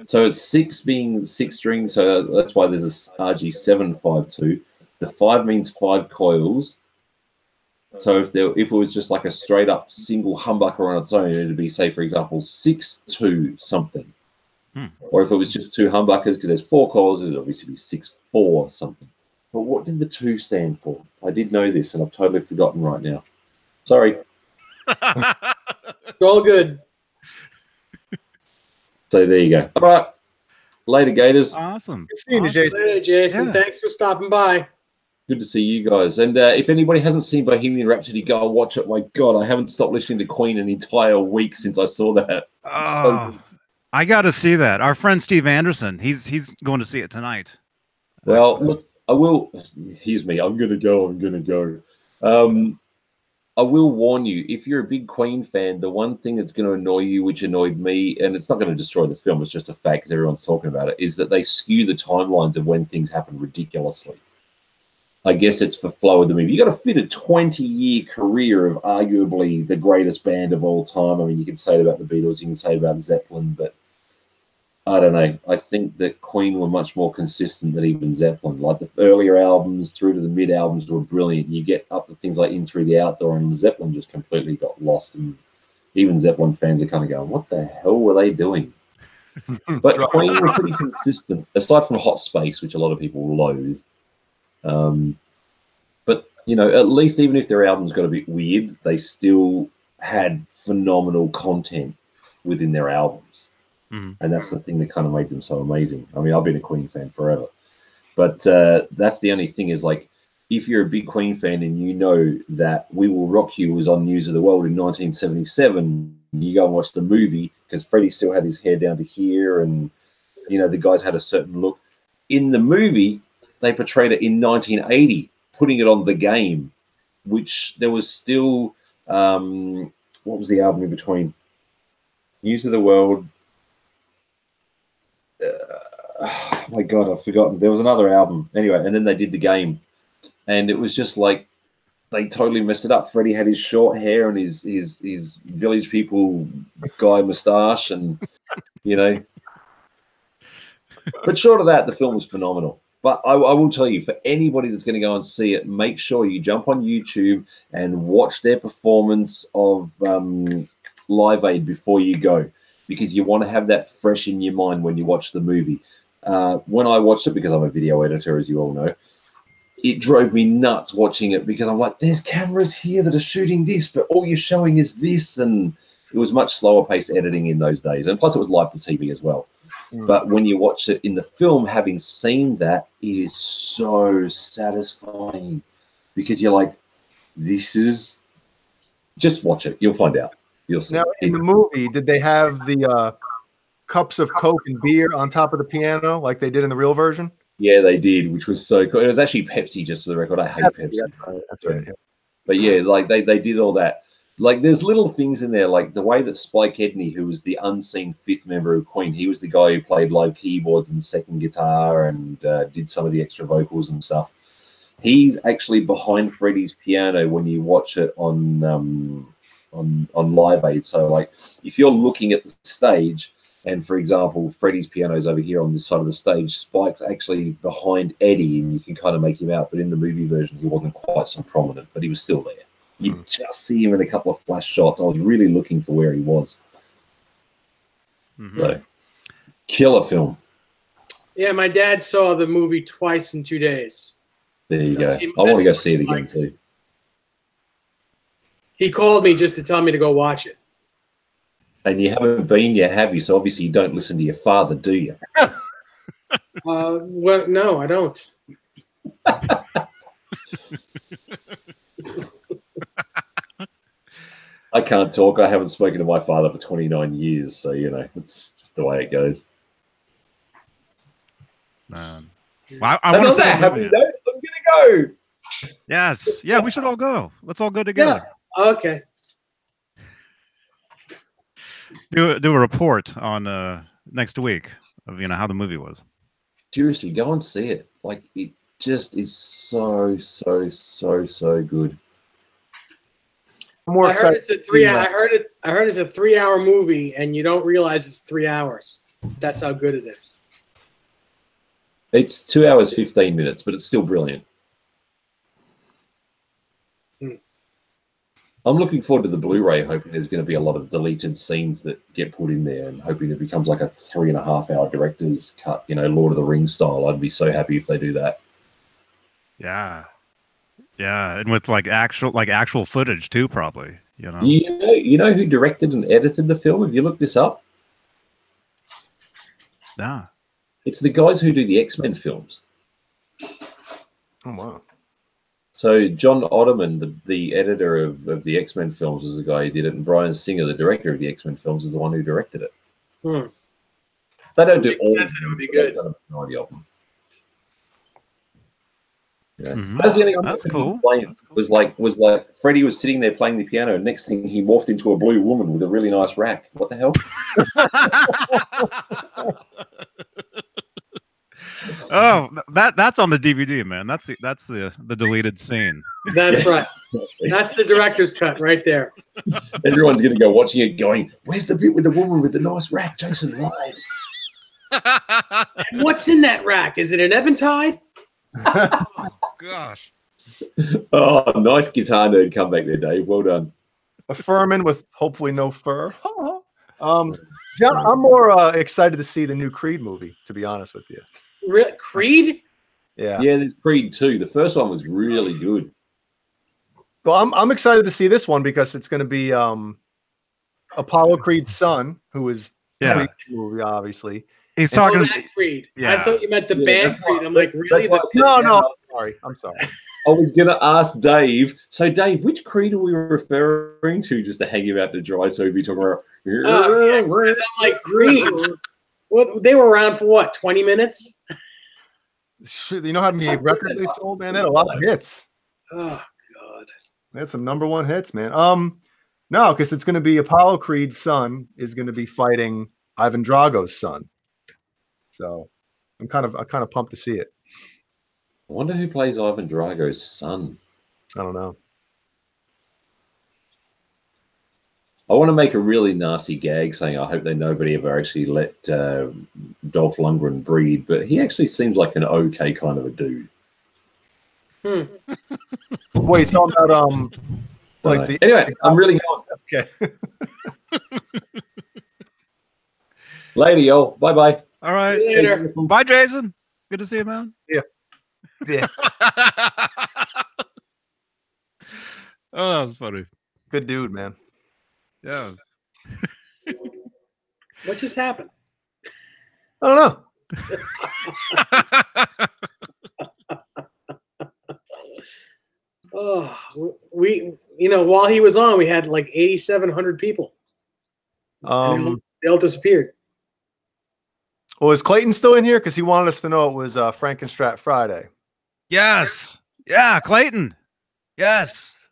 E: So it's 6 being 6-string, so that's why there's a RG752. The 5 means 5 coils. So if it was just like a straight up single humbucker on its own, it'd be, say, for example, 6-2 something. Or if it was just 2 humbuckers, because there's 4 coils, it would obviously be 6-4 something. But what did the 2 stand for? I did know this, and I've totally forgotten right now. Sorry.
C: It's all good.
E: So there you go. All right. Later, Gators.
A: Awesome.
B: Good seeing you, Jason.
C: Later, Jason.
A: Yeah.
C: Thanks for stopping by.
E: Good to see you guys. And if anybody hasn't seen Bohemian Rhapsody, go and watch it. My God, I haven't stopped listening to Queen an entire week since I saw that.
A: Oh, I got to see that. Our friend Steve Anderson, he's going to see it tonight.
E: Well,
A: actually.
E: look, I will. Here's me. I'm gonna go. I will warn you, if you're a big Queen fan, the one thing that's going to annoy you, which annoyed me, and it's not going to destroy the film, it's just a fact because everyone's talking about it, is that they skew the timelines of when things happen ridiculously. I guess it's for flow of the movie. You got to fit a 20-year career of arguably the greatest band of all time. I mean, you can say it about the Beatles, you can say it about Zeppelin, but I don't know. I think that Queen were much more consistent than even Zeppelin. Like the earlier albums through to the mid albums were brilliant. You get up to things like In Through the Outdoor, and Zeppelin just completely got lost. And even Zeppelin fans are kind of going, what the hell were they doing? But Queen were pretty consistent, aside from Hot Space, which a lot of people loathe. But, you know, at least even if their albums got a bit weird, they still had phenomenal content within their albums. And that's the thing that kind of made them so amazing. I mean, I've been a Queen fan forever. But that's the only thing is, like, if you're a big Queen fan and you know that We Will Rock You was on News of the World in 1977, you go and watch the movie because Freddie still had his hair down to here and, you know, the guys had a certain look. In the movie, they portrayed it in 1980, putting it on The Game, which there was still, what was the album in between? News of the World. Oh my God, I've forgotten. There was another album. Anyway, and then they did The Game. And it was just like, they totally messed it up. Freddie had his short hair and his Village People guy moustache and, you know. But short of that, the film was phenomenal. But I will tell you, for anybody that's going to go and see it, make sure you jump on YouTube and watch their performance of Live Aid before you go, because you want to have that fresh in your mind when you watch the movie. When I watched it, because I'm a video editor, as you all know, it drove me nuts watching it because I'm like, there's cameras here that are shooting this, but all you're showing is this. And it was much slower paced editing in those days. And plus it was live to TV as well. But when you watch it in the film, having seen that, it is so satisfying because you're like, this is, just watch it. You'll find out. You'll see.
B: Now, in the movie, did they have the cups of Coke and beer on top of the piano like they did in the real version?
E: Yeah, they did, which was so cool. It was actually Pepsi, just for the record. I hate Pepsi.
B: That's right. Yeah.
E: But yeah, like they did all that. Like there's little things in there, like the way that Spike Edney, who was the unseen 5th member of Queen, he was the guy who played live keyboards and second guitar and did some of the extra vocals and stuff. He's actually behind Freddie's piano when you watch it on Live Aid. So like if you're looking at the stage, and for example, Freddie's piano's over here on this side of the stage, Spike's actually behind Eddie, and you can kind of make him out. But in the movie version, he wasn't quite so prominent, but he was still there. You just see him in a couple of flash shots. I was really looking for where he was. So, killer film.
C: Yeah, my dad saw the movie twice in 2 days.
E: There you go. I want to go see it again too.
C: He called me just to tell me to go watch it.
E: And you haven't been yet, have you? So obviously you don't listen to your father, do you?
C: Well, no, I don't.
E: I can't talk. I haven't spoken to my father for 29 years, so you know it's just the way it goes.
A: Well, I want to say
E: happy note, I'm gonna go.
A: Yes, yeah, we should all go. Let's all go together.
C: Yeah. Okay.
A: Do a report on next week of how the movie was.
E: Seriously, go and see it. Like it just is so good.
B: I'm more
C: I heard
B: excited.
C: it's a 3 hour. I heard it's a 3-hour movie, and you don't realize it's 3 hours. That's how good it is.
E: It's 2 hours 15 minutes, but it's still brilliant. I'm looking forward to the Blu-ray, hoping there's going to be a lot of deleted scenes that get put in there, and hoping it becomes like a 3.5-hour director's cut, Lord of the Rings style. I'd be so happy if they do that.
A: Yeah, and with actual footage too, probably.
E: You know who directed and edited the film? Have you looked this up?
A: Nah.
E: It's the guys who do the X-Men films.
B: Oh wow.
E: So John Otterman, the editor of the X-Men films, was the guy who did it, and Bryan Singer, the director of the X-Men films, is the one who directed it. They don't do all.
C: It would be good.
E: Done a minority of them. Yeah.
A: That's cool.
E: Was like Freddie was sitting there playing the piano, and next thing he morphed into a blue woman with a really nice rack. What the hell?
A: Oh, that's on the DVD, man. That's the deleted scene.
C: That's right. That's the director's cut right there.
E: Everyone's gonna go watching it, going, "Where's the bit with the woman with the nice rack?" Jason lied.
C: What's in that rack? Is it an Eventide?
A: Gosh.
E: Oh, nice guitar nerd comeback there, Dave. Well done.
B: A Furman with hopefully no fur. John, I'm more excited to see the new Creed movie, to be honest with you.
C: Creed?
B: Yeah.
E: Yeah, there's Creed 2. The first one was really good.
B: Well, I'm excited to see this one because it's going to be Apollo Creed's son, who is Creed movie, obviously.
A: He's talking
C: that Creed.
A: Yeah.
C: I thought you meant the band Creed. I'm like, really?
B: No. I'm sorry.
E: I was going to ask Dave. So, Dave, which Creed are we referring to, just to hang him out to dry? So he'd be talking about.
C: Yeah, because I'm like, Creed. Well, they were around for what, 20 minutes?
B: You know how many records they sold, man? They had a lot of hits.
C: Oh God,
B: they had some #1 hits, man. No, because it's going to be Apollo Creed's son is going to be fighting Ivan Drago's son. So I'm kind of pumped to see it.
E: I wonder who plays Ivan Drago's son.
B: I don't know.
E: I want to make a really nasty gag saying I hope that nobody ever actually let Dolph Lundgren breed, but he actually seems like an okay kind of a dude.
B: Wait, talking about
E: anyway, I'm really going.
B: Okay.
E: Later, y'all. Bye-bye.
A: All right.
C: Later.
A: Bye, Jason. Good to see you, man.
B: Yeah.
A: Oh, that was funny.
B: Good dude, man.
A: Yeah.
C: What just happened?
B: I don't know.
C: Oh, while he was on, we had like 8,700 people. They all disappeared.
B: Well, is Clayton still in here? Because he wanted us to know it was Frankenstrat Friday.
A: Yes. Yeah, Clayton. Yes.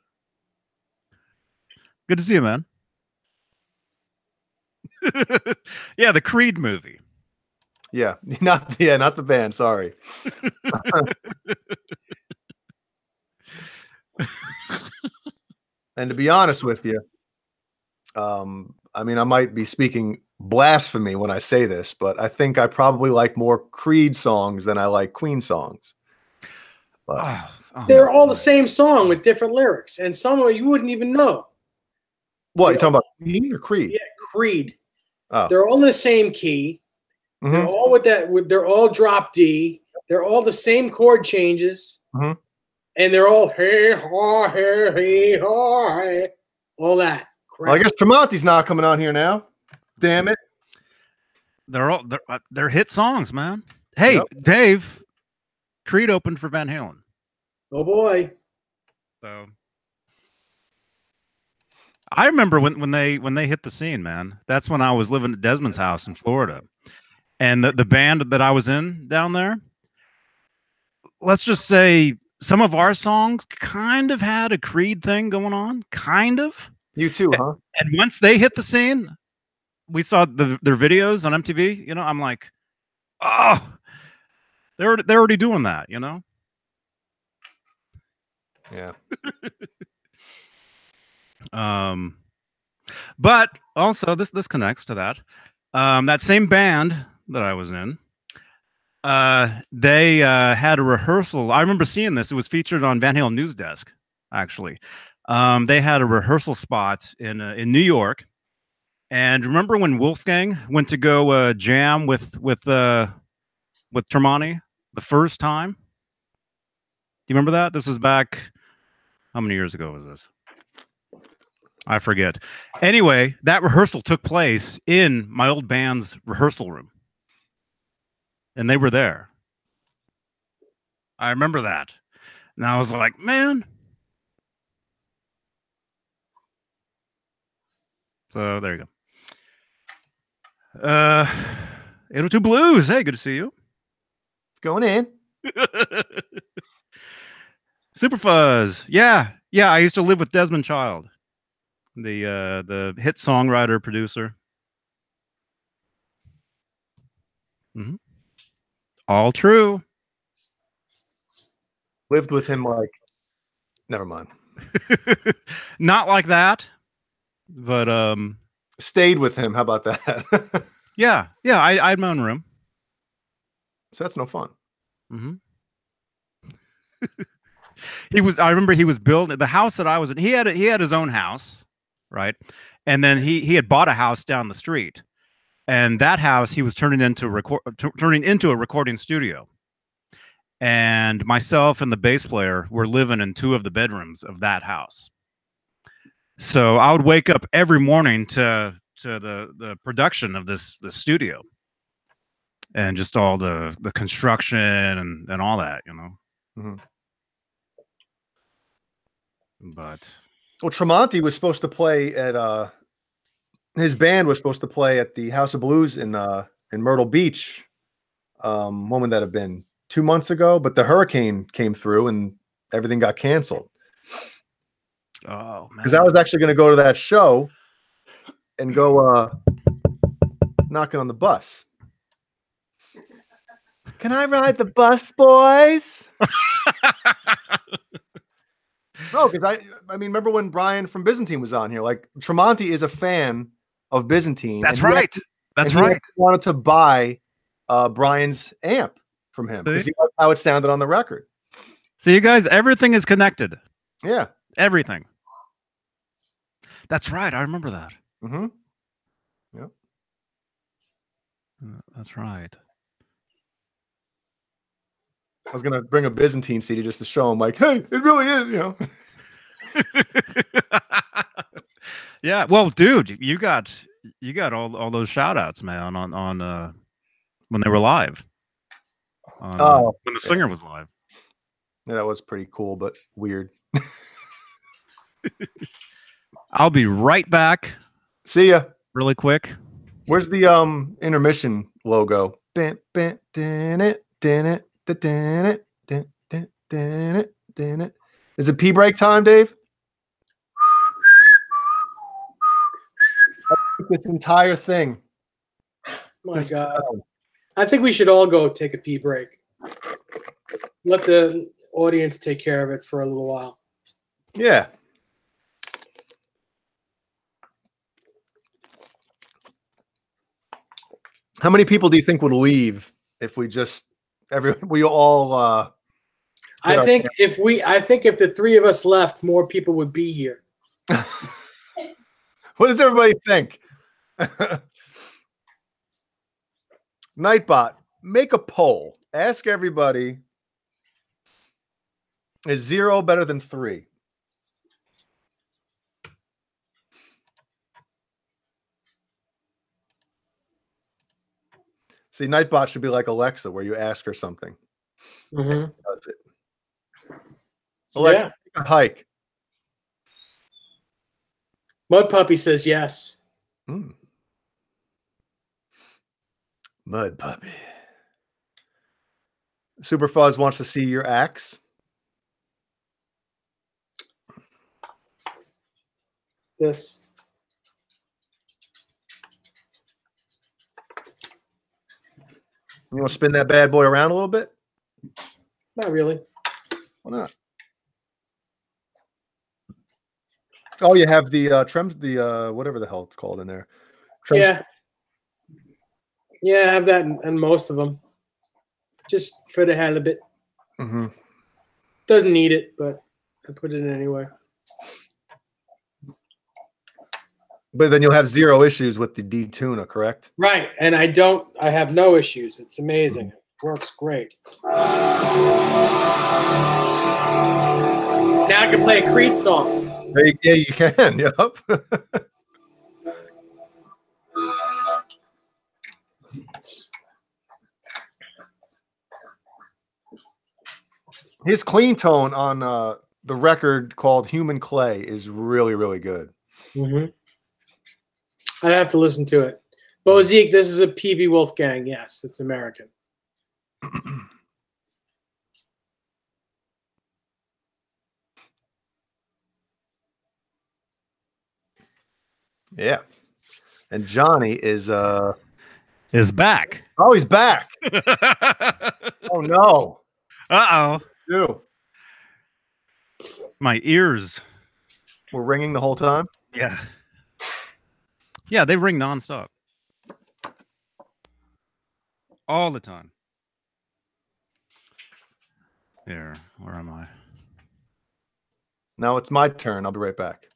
A: Good to see you, man. Yeah, the Creed movie.
B: Yeah, not the band. Sorry. And to be honest with you, I mean, I might be speaking blasphemy when I say this, but I think I probably like more Creed songs than I like Queen songs. But
C: they're all the same song with different lyrics, and some of you wouldn't even know.
B: What, you talking about Queen or Creed?
C: Yeah, Creed.
B: Oh.
C: They're all in the same key.
B: Mm-hmm.
C: They're all they're all drop D. They're all the same chord changes.
B: Mm-hmm.
C: And they're all hey ha hey hey ha. all that crap.
B: Well, I guess Tremonti's not coming on here now. Damn it.
A: They're hit songs, man. Hey,
B: Yep.
A: Dave, Creed opened for Van Halen.
C: Oh boy.
A: So I remember when they hit the scene, man. That's when I was living at Desmond's house in Florida. And the band that I was in down there, let's just say some of our songs kind of had a Creed thing going on. Kind of.
B: You too, huh?
A: And once they hit the scene, we saw their videos on MTV, you know, I'm like, oh, they're already doing that, you know?
B: Yeah.
A: But also this connects to that. That same band that I was in, they had a rehearsal. I remember seeing this. It was featured on Van Halen News Desk, actually. They had a rehearsal spot in New York. And remember when Wolfgang went to go jam with Tremonti the first time? Do you remember that? This was back, how many years ago was this? I forget. Anyway, that rehearsal took place in my old band's rehearsal room. And they were there. I remember that. And I was like, man. So there you go. 802 Blues. Hey, good to see you.
B: It's going in.
A: Super Fuzz. Yeah. I used to live with Desmond Child, the hit songwriter producer. All true.
B: Lived with him like, never mind.
A: Not like that, but
B: stayed with him. How about that?
A: yeah. I had my own room.
B: So that's no fun.
A: I remember he was building the house that I was in. He had his own house, right? And then he had bought a house down the street, and that house he was turning into a recording studio. And myself and the bass player were living in 2 of the bedrooms of that house. So I would wake up every morning to the production of this studio, and just all the construction and all that, you know. But
B: well, Tremonti was supposed to play at his band was supposed to play at the House of Blues in Myrtle Beach. When would that have been? 2 months ago, but the hurricane came through and everything got canceled.
A: Oh man.
B: Because I was actually going to go to that show and go knocking on the bus. Can I ride the bus, boys? No, because I mean, remember when Brian from Byzantine was on here? Like, Tremonti is a fan of Byzantine.
A: That's right. That's
B: he
A: right.
B: wanted to buy Brian's amp from him because he liked how it sounded on the record.
A: So you guys, everything is connected.
B: Yeah,
A: everything. That's right. I remember that.
B: Yep.
A: That's right.
B: I was gonna bring a Byzantine CD just to show him, like, hey, it really is, you know.
A: Yeah. Well, dude, you got all those shout outs, man, on when they were live. When the singer was live.
B: Yeah, that was pretty cool, but weird.
A: I'll be right back.
B: See ya.
A: Really quick.
B: Where's the intermission logo? Is it pee break time, Dave? This entire thing.
C: My God. I think we should all go take a pee break. Let the audience take care of it for a little while.
B: Yeah. How many people do you think would leave if we just we all
C: I think if the 3 of us left, more people would be here.
B: What does everybody think? Nightbot, make a poll. Ask everybody, is 0 better than 3? See, Nightbot should be like Alexa, where you ask her something.
C: Mm-hmm.
B: Does it? Alexa,
C: Yeah.
B: take a hike.
C: Mud Puppy says yes.
B: Mud Puppy. Super Fuzz wants to see your axe.
C: This.
B: You want to spin that bad boy around a little bit?
C: Not really.
B: Why not? Oh, you have the trims, the whatever the hell it's called in there. Trims.
C: Yeah. Yeah, I have that in most of them. Just for the hell of it.
B: Mm-hmm.
C: Doesn't need it, but I put it in anyway.
B: But then you'll have zero issues with the detuna, correct?
C: Right, and I have no issues. It's amazing. It works great. Now I can play a Creed song.
B: Yeah, you can. Yep. His clean tone on the record called Human Clay is really, really good.
C: Mm-hmm. I'd have to listen to it. Bo Zeke, this is a PV Wolfgang. Yes, it's American.
B: Yeah. And Johnny is
A: back.
B: Oh, he's back. Oh no.
A: Uh-oh.
B: Ew.
A: My ears.
B: We're ringing the whole time?
A: Yeah. Yeah, they ring nonstop. All the time. Here, where am I?
B: Now it's my turn. I'll be right back.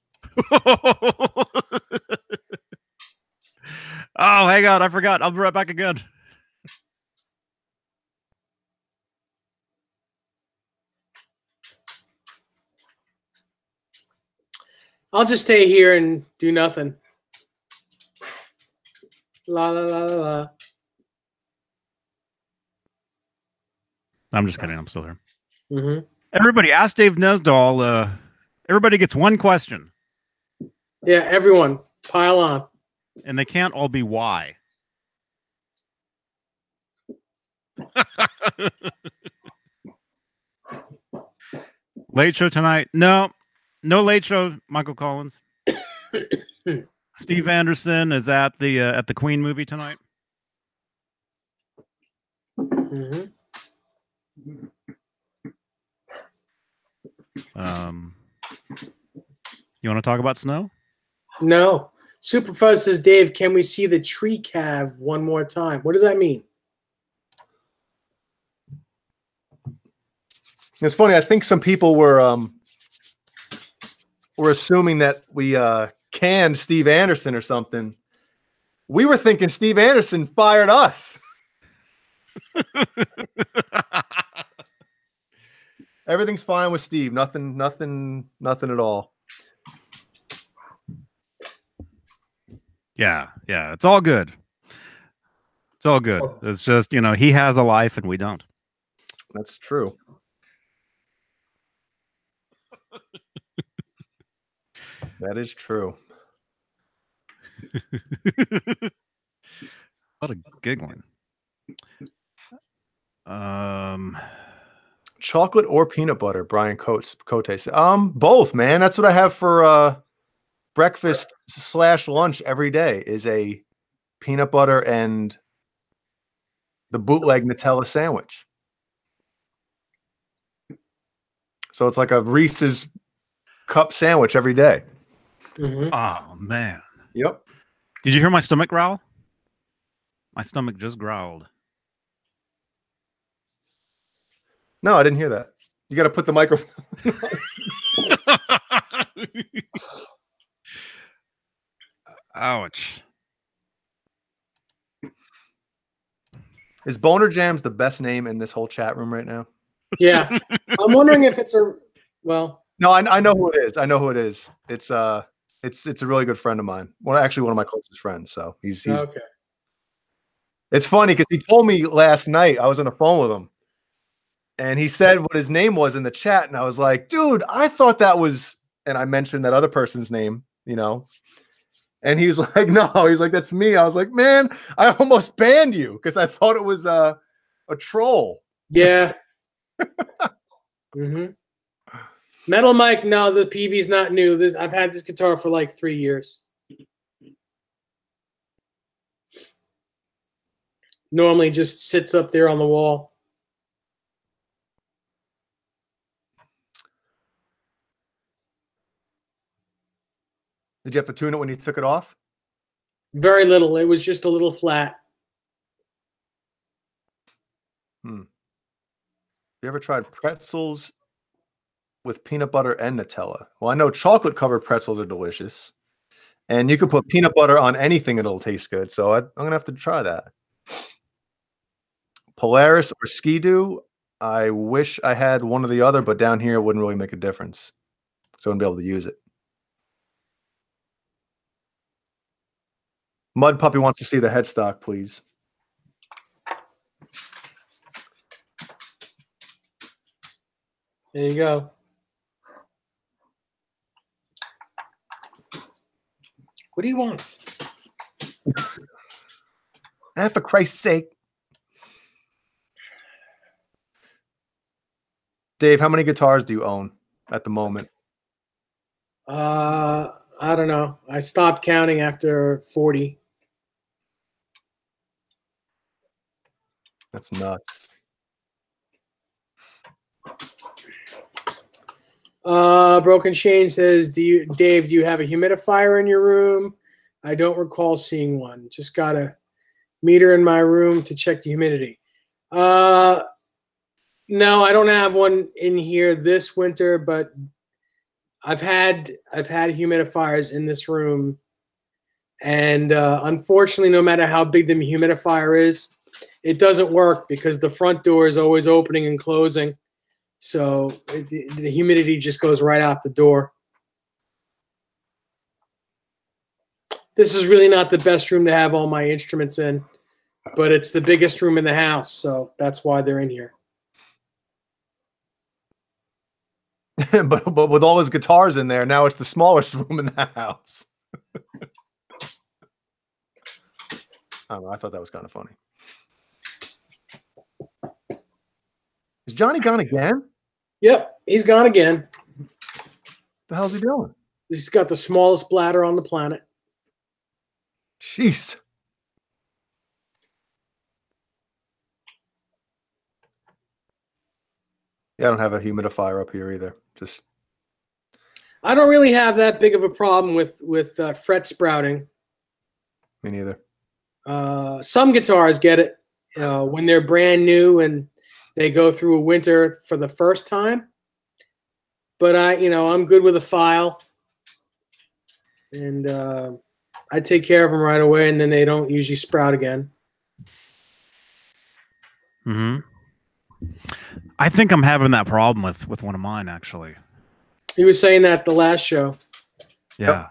A: Oh, hang on. I forgot. I'll be right back again.
C: I'll just stay here and do nothing. La la la la la.
A: I'm just kidding. I'm still here.
C: Mm-hmm.
A: Everybody, ask Dave Nesdahl. Everybody gets one question.
C: Yeah, everyone, pile on.
A: And they can't all be why. Late show tonight? No late show. Michael Collins. Steve Anderson is at the Queen movie tonight.
C: Mm-hmm.
A: You want to talk about snow?
C: No. Superfuzz says, Dave, can we see the tree cav one more time? What does that mean?
B: It's funny. I think some people were assuming that we canned Steve Anderson or something. We were thinking Steve Anderson fired us. Everything's fine with Steve. Nothing at all.
A: Yeah. It's all good. It's all good. It's just, he has a life and we don't.
B: That's true. That is true.
A: What a giggling.
B: Chocolate or peanut butter, Brian Cote said. Both, man. That's what I have for breakfast / lunch every day is a peanut butter and the bootleg Nutella sandwich. So it's like a Reese's cup sandwich every day.
C: Mm-hmm.
A: Oh, man.
B: Yep.
A: Did you hear my stomach growl? My stomach just growled.
B: No, I didn't hear that. You got to put the microphone.
A: Ouch.
B: Is Boner Jams the best name in this whole chat room right now?
C: Yeah. I'm wondering if it's
B: No, I know who it is. I know who it is. It's a really good friend of mine. Well, actually one of my closest friends. So he's
C: okay.
B: It's funny because he told me last night, I was on the phone with him, and he said what his name was in the chat, and I was like, dude, I thought that was, and I mentioned that other person's name, you know, and he's like, no, he's like, that's me. I was like, man, I almost banned you because I thought it was a troll.
C: Yeah. Mm-hmm. Metal Mike, no, the PV's not new. I've had this guitar for like 3 years. Normally just sits up there on the wall.
B: Did you have to tune it when you took it off?
C: Very little. It was just a little flat.
B: You ever tried pretzels with peanut butter and Nutella? Well, I know chocolate covered pretzels are delicious, and you can put peanut butter on anything and it'll taste good. So I'm gonna have to try that. Polaris or Ski-Doo. I wish I had one or the other, but down here it wouldn't really make a difference, so I wouldn't be able to use it. Mud Puppy wants to see the headstock, please.
C: There you go. What do you want?
B: And for Christ's sake. Dave, how many guitars do you own at the moment?
C: I don't know. I stopped counting after 40.
B: That's nuts.
C: Broken Shane says, Dave, do you have a humidifier in your room? I don't recall seeing one. Just got a meter in my room to check the humidity. No, I don't have one in here this winter, but I've had humidifiers in this room, and unfortunately, no matter how big the humidifier is, it doesn't work because the front door is always opening and closing. So the humidity just goes right out the door. This is really not the best room to have all my instruments in, but it's the biggest room in the house, so that's why they're in here.
B: but with all his guitars in there, now it's the smallest room in the house. I don't know. I thought that was kind of funny. Is Johnny gone again?
C: Yep, he's gone again.
B: The hell's he doing?
C: He's got the smallest bladder on the planet.
B: Jeez. Yeah, I don't have a humidifier up here either. Just
C: I don't really have that big of a problem with fret sprouting.
B: me neither.
C: Some guitars get it when they're brand new and they go through a winter for the first time. But I'm good with a file, and I take care of them right away, and then they don't usually sprout again.
A: Mm-hmm. I think I'm having that problem with one of mine, actually.
C: He was saying that the last show.
A: Yeah.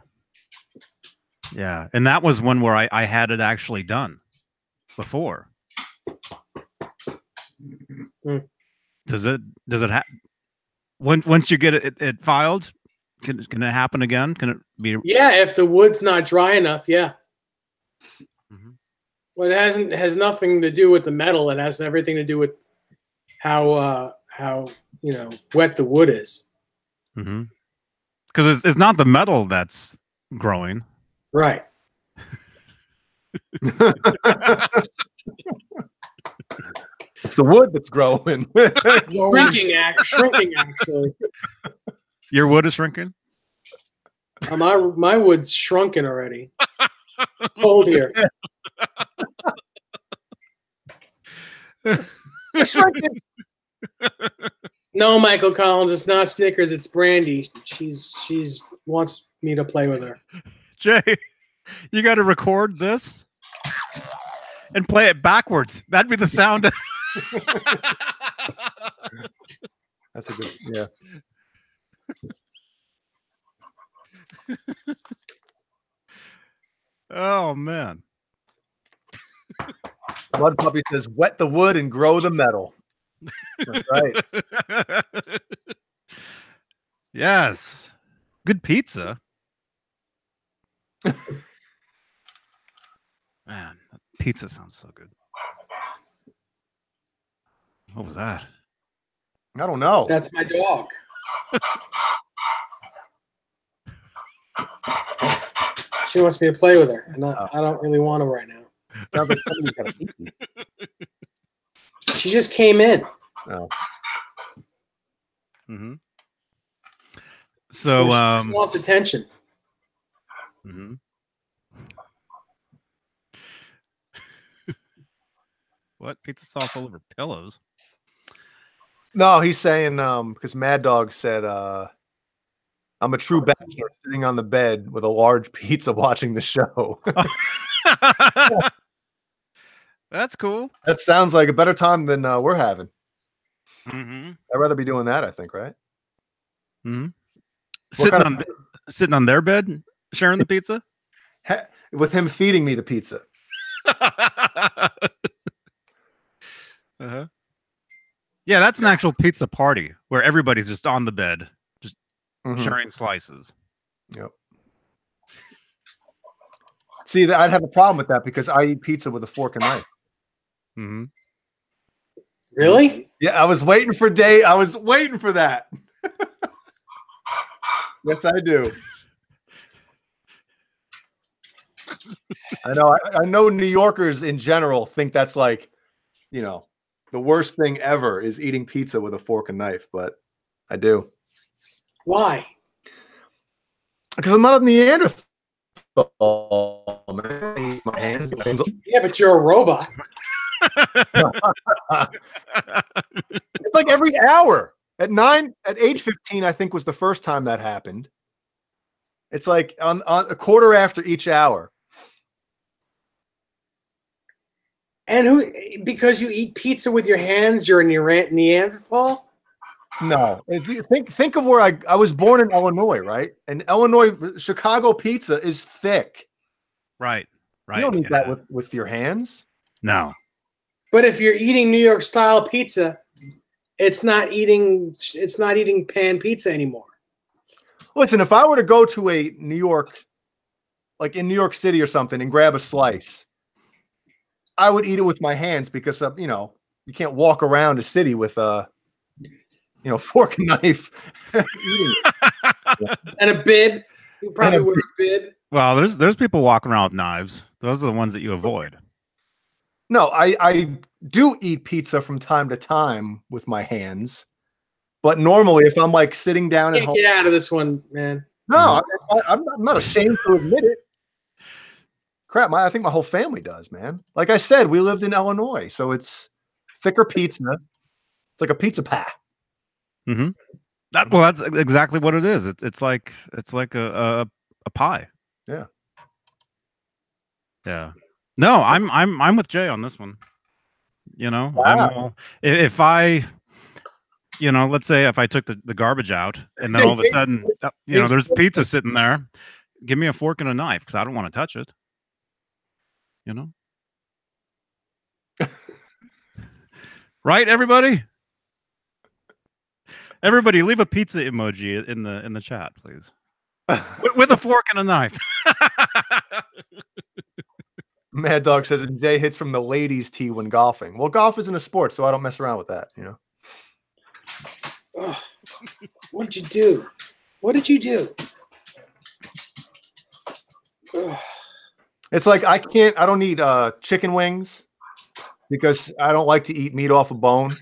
A: Yeah. And that was one where I had it actually done before. Does it once you get it filed, can it happen again? Can it be?
C: Yeah, if the wood's not dry enough, yeah.
A: Mm-hmm.
C: Well, it has nothing to do with the metal. It has everything to do with how wet the wood is.
A: Mm-hmm. Because it's not the metal that's growing,
C: right?
B: It's the wood that's growing.
C: Shrinking actually.
A: Your wood is shrinking?
C: My wood's shrunken already. Cold here.
B: Shrinking.
C: No, Michael Collins, it's not Snickers, it's Brandy. She's wants me to play with her.
A: Jay, you got to record this and play it backwards. That'd be the sound.
B: That's a good, yeah.
A: Oh man.
B: Blood Puppy says, "Wet the wood and grow the metal." That's right.
A: Yes. Good pizza. Man, that pizza sounds so good. What was that?
B: I don't know.
C: That's my dog. She wants me to play with her, and I don't really want to right now.
B: Sounds like somebody's got a pee-pee.
C: She just came in.
B: Oh.
A: Mm-hmm. So,
C: She wants attention.
A: Mm-hmm. What? Pizza sauce all over pillows?
B: No, he's saying because Mad Dog said I'm a true bachelor sitting on the bed with a large pizza watching the show.
A: That's cool.
B: That sounds like a better time than we're having.
A: Mm-hmm.
B: I'd rather be doing that, I think, right?
A: Mm-hmm.
B: What
A: Sitting on their bed, sharing the pizza?
B: With him feeding me the pizza.
A: Uh-huh. Yeah, that's an actual pizza party where everybody's just on the bed, just sharing slices.
B: Yep. See, I'd have a problem with that because I eat pizza with a fork and knife.
A: Mm-hmm.
C: Really?
B: Yeah, I was waiting for that. Yes, I do. I know New Yorkers in general think that's like, you know, the worst thing ever is eating pizza with a fork and knife, but I do.
C: Why?
B: Because I'm not a Neanderthal, man. I eat my hands.
C: Yeah, but you're a robot.
B: It's like every hour. At 8:15, I think was the first time that happened. It's like on a quarter after each hour.
C: And because you eat pizza with your hands, you're a Neanderthal?
B: No, think of where I was born in Illinois, right? And Chicago pizza is thick.
A: Right.
B: You don't eat that with your hands.
A: No.
C: But if you're eating New York style pizza, it's not eating pan pizza anymore.
B: Listen, if I were to go to a New York, like in New York City or something, and grab a slice, I would eat it with my hands because you know, you can't walk around a city with a fork and knife eating it.
C: And a bib. You probably wear a bib.
A: Well, there's people walking around with knives. Those are the ones that you avoid.
B: No, I do eat pizza from time to time with my hands, but normally if I'm like sitting down at home,
C: get out of this one, man.
B: No, I'm not ashamed to admit it. Crap, I think my whole family does, man. Like I said, we lived in Illinois, so it's thicker pizza. It's like a pizza pie.
A: Mm-hmm. That's exactly what it is. It's like a pie.
B: Yeah.
A: Yeah. No, I'm with Jay on this one. You know,
B: wow.
A: If I, let's say if I took the garbage out and then all of a sudden, there's pizza sitting there, give me a fork and a knife because I don't want to touch it. Right, everybody? Everybody, leave a pizza emoji in the chat, please. with a fork and a knife.
B: Mad Dog says Jay hits from the ladies' tee when golfing. Well, golf isn't a sport, so I don't mess around with that.
C: Oh, what did you do? What did you do? Oh.
B: It's like I don't eat chicken wings because I don't like to eat meat off a bone.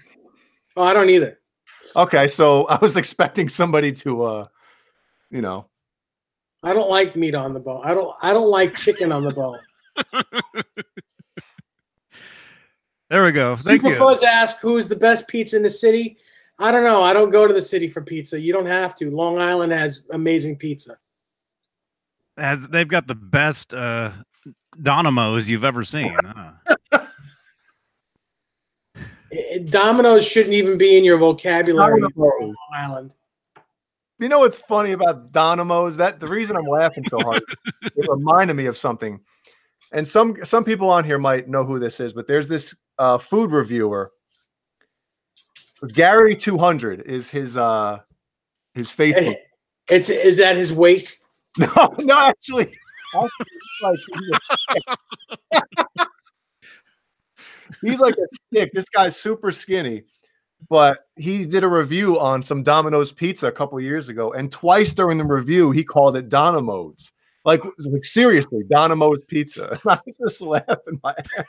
C: Oh, I don't either.
B: Okay, so I was expecting somebody to
C: I don't like meat on the bone. I don't like chicken on the bone.
A: There we go. Thank you.
C: Superfuzz asked who's the best pizza in the city. I don't know. I don't go to the city for pizza. You don't have to. Long Island has amazing pizza.
A: They've got the best Domino's you've ever seen.
C: Domino's shouldn't even be in your vocabulary. Long Island.
B: You know what's funny about Domino's? The reason I'm laughing so hard, it reminded me of something. And some people on here might know who this is, but there's this food reviewer. Gary 200 is his Facebook.
C: Is that his weight?
B: No, actually, he's like a stick. This guy's super skinny, but he did a review on some Domino's pizza a couple of years ago, and twice during the review he called it Dynamo's. Like seriously, Dynamo's pizza. I was just laughing my ass.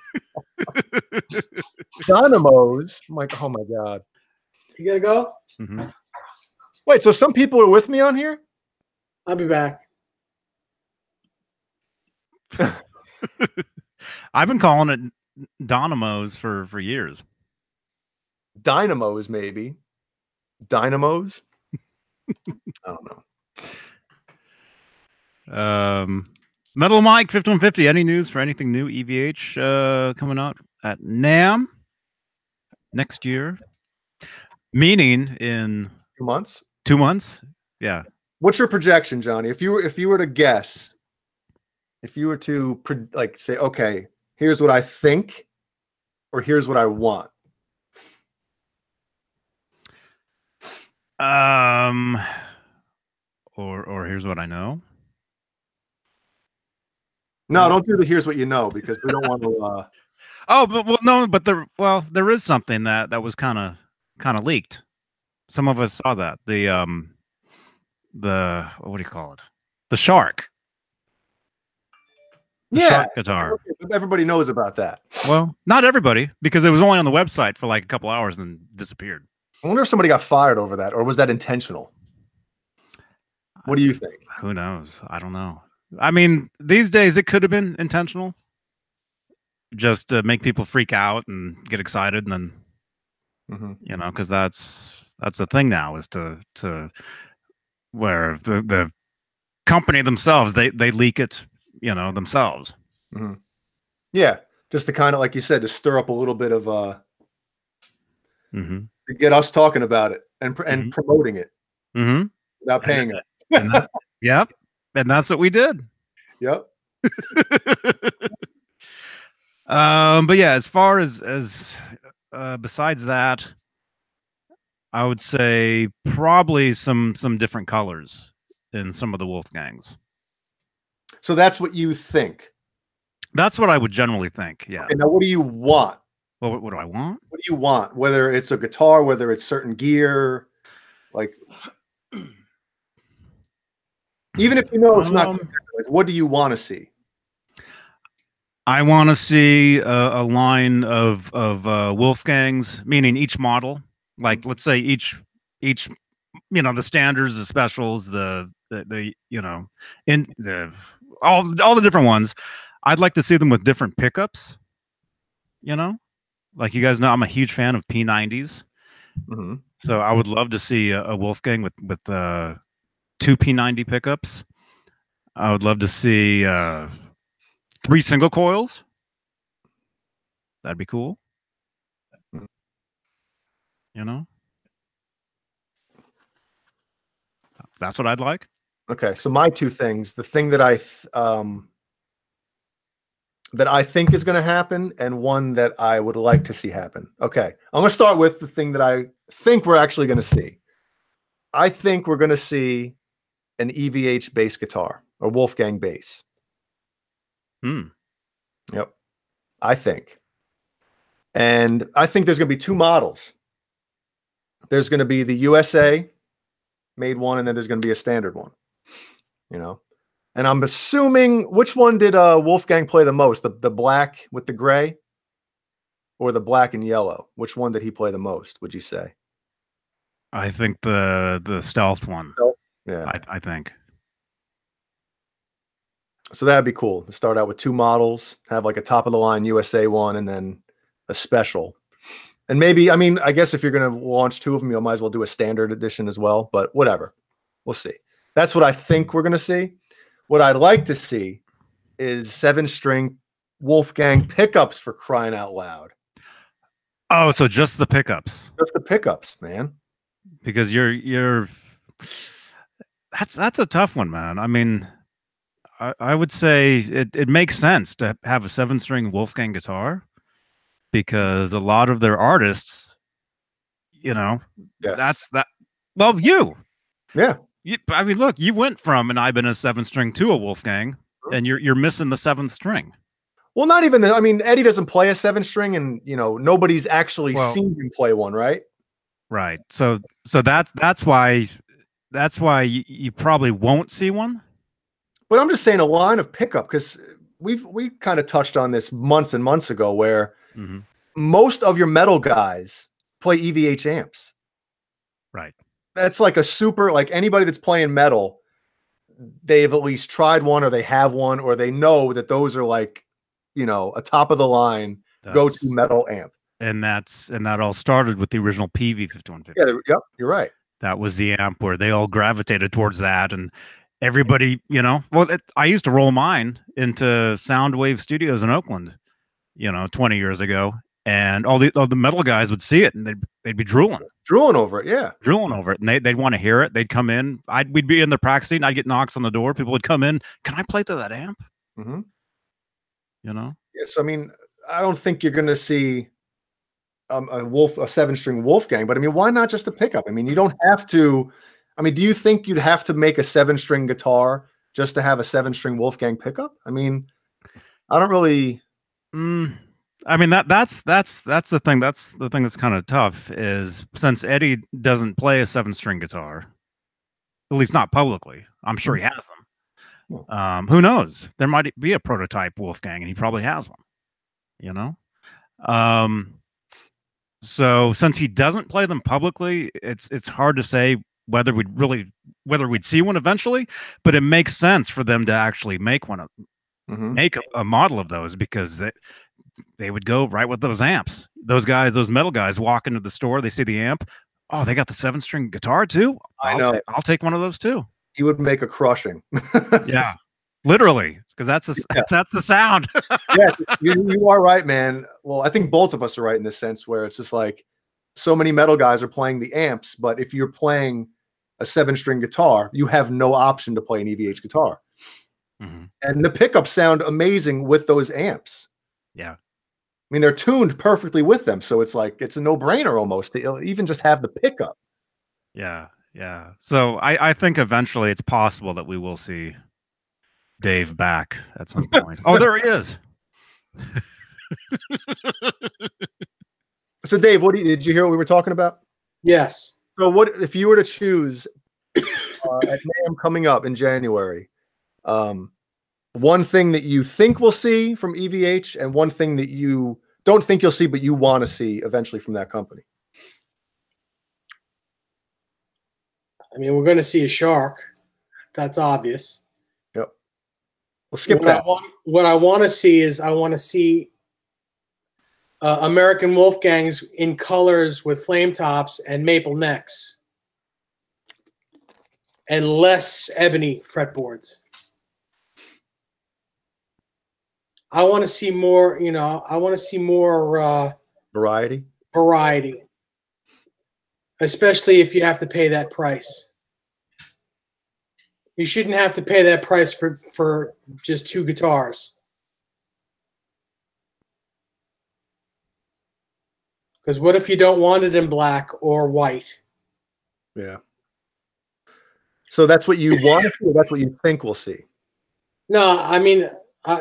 B: Dynamo's. I'm like, oh my god.
C: You gotta go?
A: Mm-hmm.
B: Wait, so some people are with me on here?
C: I'll be back.
A: I've been calling it Dynamo's for years.
B: Dynamos, maybe. Dynamos? I don't know.
A: Metal Mike 5150. Any news for anything new? EVH coming out at NAMM next year, meaning in
B: 2 months.
A: 2 months. Yeah.
B: What's your projection, Johnny? If you were to guess, if you were to like say, okay, here's what I think, or here's what I want.
A: Or here's what I know.
B: No, don't do the here's what you know, because we don't want to.
A: Oh, but there is something that was kind of leaked. Some of us saw that the what do you call it? The Shark. Shark guitar.
B: Everybody knows about that.
A: Well, not everybody, because it was only on the website for like a couple hours and then disappeared.
B: I wonder if somebody got fired over that, or was that intentional? What do you think?
A: Who knows? I don't know. I mean, these days it could have been intentional, just to make people freak out and get excited, and then you know, because that's the thing now, is to where the company themselves they leak it, you know, themselves.
B: Yeah, just to kind of, like you said, to stir up a little bit of to get us talking about it and promoting it without paying us.
A: Yep, and that's what we did.
B: Yep.
A: But yeah, as far as besides that, I would say probably some different colors in some of the Wolfgangs.
B: So that's what you think.
A: That's what I would generally think. Yeah.
B: Okay, now what do you want?
A: Well, what do I want?
B: What do you want? Whether it's a guitar, whether it's certain gear, like even if you know it's not, like, what do you want to see?
A: I want to see a line of Wolfgangs, meaning each model. Like, let's say each you know, the standards, the specials, the you know, in the all the different ones. I'd like to see them with different pickups. You know, like, you guys know, I'm a huge fan of P90s. So I would love to see a Wolfgang with 2 P90 pickups. I would love to see 3 single coils. That'd be cool. You know, that's what I'd like.
B: Okay, so my two things: the thing that I think is going to happen, and one that I would like to see happen. Okay, I'm going to start with the thing that I think we're actually going to see. I think we're going to see an EVH bass guitar, or Wolfgang bass. Yep, I think. And I think there's going to be 2 models. There's going to be the USA made one, and then there's going to be a standard one. You know, and I'm assuming, which one did Wolfgang play the most? The black with the gray, or the black and yellow? Which one did he play the most, would you say?
A: I think the stealth one.
B: Yeah,
A: I think.
B: So that'd be cool to start out with 2 models, have like a top of the line USA one, and then a special. And maybe, I mean, I guess if you're going to launch 2 of them, you might as well do a standard edition as well, but whatever. We'll see. That's what I think we're going to see. What I'd like to see is 7-string Wolfgang pickups, for crying out loud.
A: Oh, so just the pickups.
B: Just the pickups, man.
A: Because you're that's a tough one, man. I mean, I would say it makes sense to have a 7-string Wolfgang guitar because a lot of their artists, you know,
B: Yes.
A: Well,
B: Yeah.
A: I mean, look, you went from an Ibanez 7-string to a Wolfgang, and you're missing the 7th string.
B: Well, not even I mean, Eddie doesn't play a 7-string, and nobody's actually seen him play one, right?
A: Right. So that's why you probably won't see one.
B: But I'm just saying a line of pickup, because we kind of touched on this months and months ago, where most of your metal guys play EVH amps.
A: Right.
B: That's like a super, like anybody that's playing metal, they've at least tried one, or they have one, or they know that those are like, a top of the line go-to metal amp.
A: And that all started with the original PV 5150.
B: Yeah, yep, you're right.
A: That was the amp where they all gravitated towards that, and everybody, I used to roll mine into Soundwave Studios in Oakland, 20 years ago, and all the metal guys would see it, and they'd be drooling
B: over it, yeah,
A: and they'd want to hear it. They'd come in. We'd be in the practice scene. I'd get knocks on the door. People would come in. Can I play to that amp?
B: Yes, I mean, I don't think you're going to see a 7-string Wolfgang, but I mean, why not just a pickup? I mean, you don't have to. I mean, do you think you'd have to make a 7-string guitar just to have a 7-string Wolfgang pickup? I mean, I don't really.
A: I mean, that's the thing. That's the thing that's kind of tough, is since Eddie doesn't play a 7-string guitar, at least not publicly. I'm sure he has them. Who knows? There might be a prototype Wolfgang, and he probably has one. So since he doesn't play them publicly, it's hard to say whether we'd see one eventually. But it makes sense for them to actually make make a model of those, because they would go right with those amps. Those metal guys walk into the store, they see the amp. Oh, they got the 7-string guitar too. I'll take one of those too.
B: He would make a crushing.
A: Yeah, literally, because that's the sound.
B: Yeah, you are right, man. Well, I think both of us are right in this sense, where it's just like so many metal guys are playing the amps, but if you're playing a 7-string guitar, you have no option to play an EVH guitar. And the pickups sound amazing with those amps.
A: Yeah.
B: I mean, they're tuned perfectly with them, so it's like it's a no-brainer almost to even just have the pickup.
A: Yeah. Yeah. So I think eventually it's possible that we will see Dave back at some point. Oh, there he is.
B: So, Dave, did you hear what we were talking about?
C: Yes.
B: So, what if you were to choose at NAMM coming up in January? One thing that you think we'll see from EVH, and one thing that you don't think you'll see, but you want to see eventually from that company.
C: I mean, we're going to see a shark. That's obvious.
B: Yep. We'll skip that.
C: What I want to see is American Wolfgangs in colors with flame tops and maple necks, and less ebony fretboards. I want to see more. I want to see more
B: variety.
C: Variety. Especially if you have to pay that price. You shouldn't have to pay that price for just 2 guitars. Because what if you don't want it in black or white?
B: Yeah. So that's what you want to see, or that's what you think we'll see?
C: No, I mean,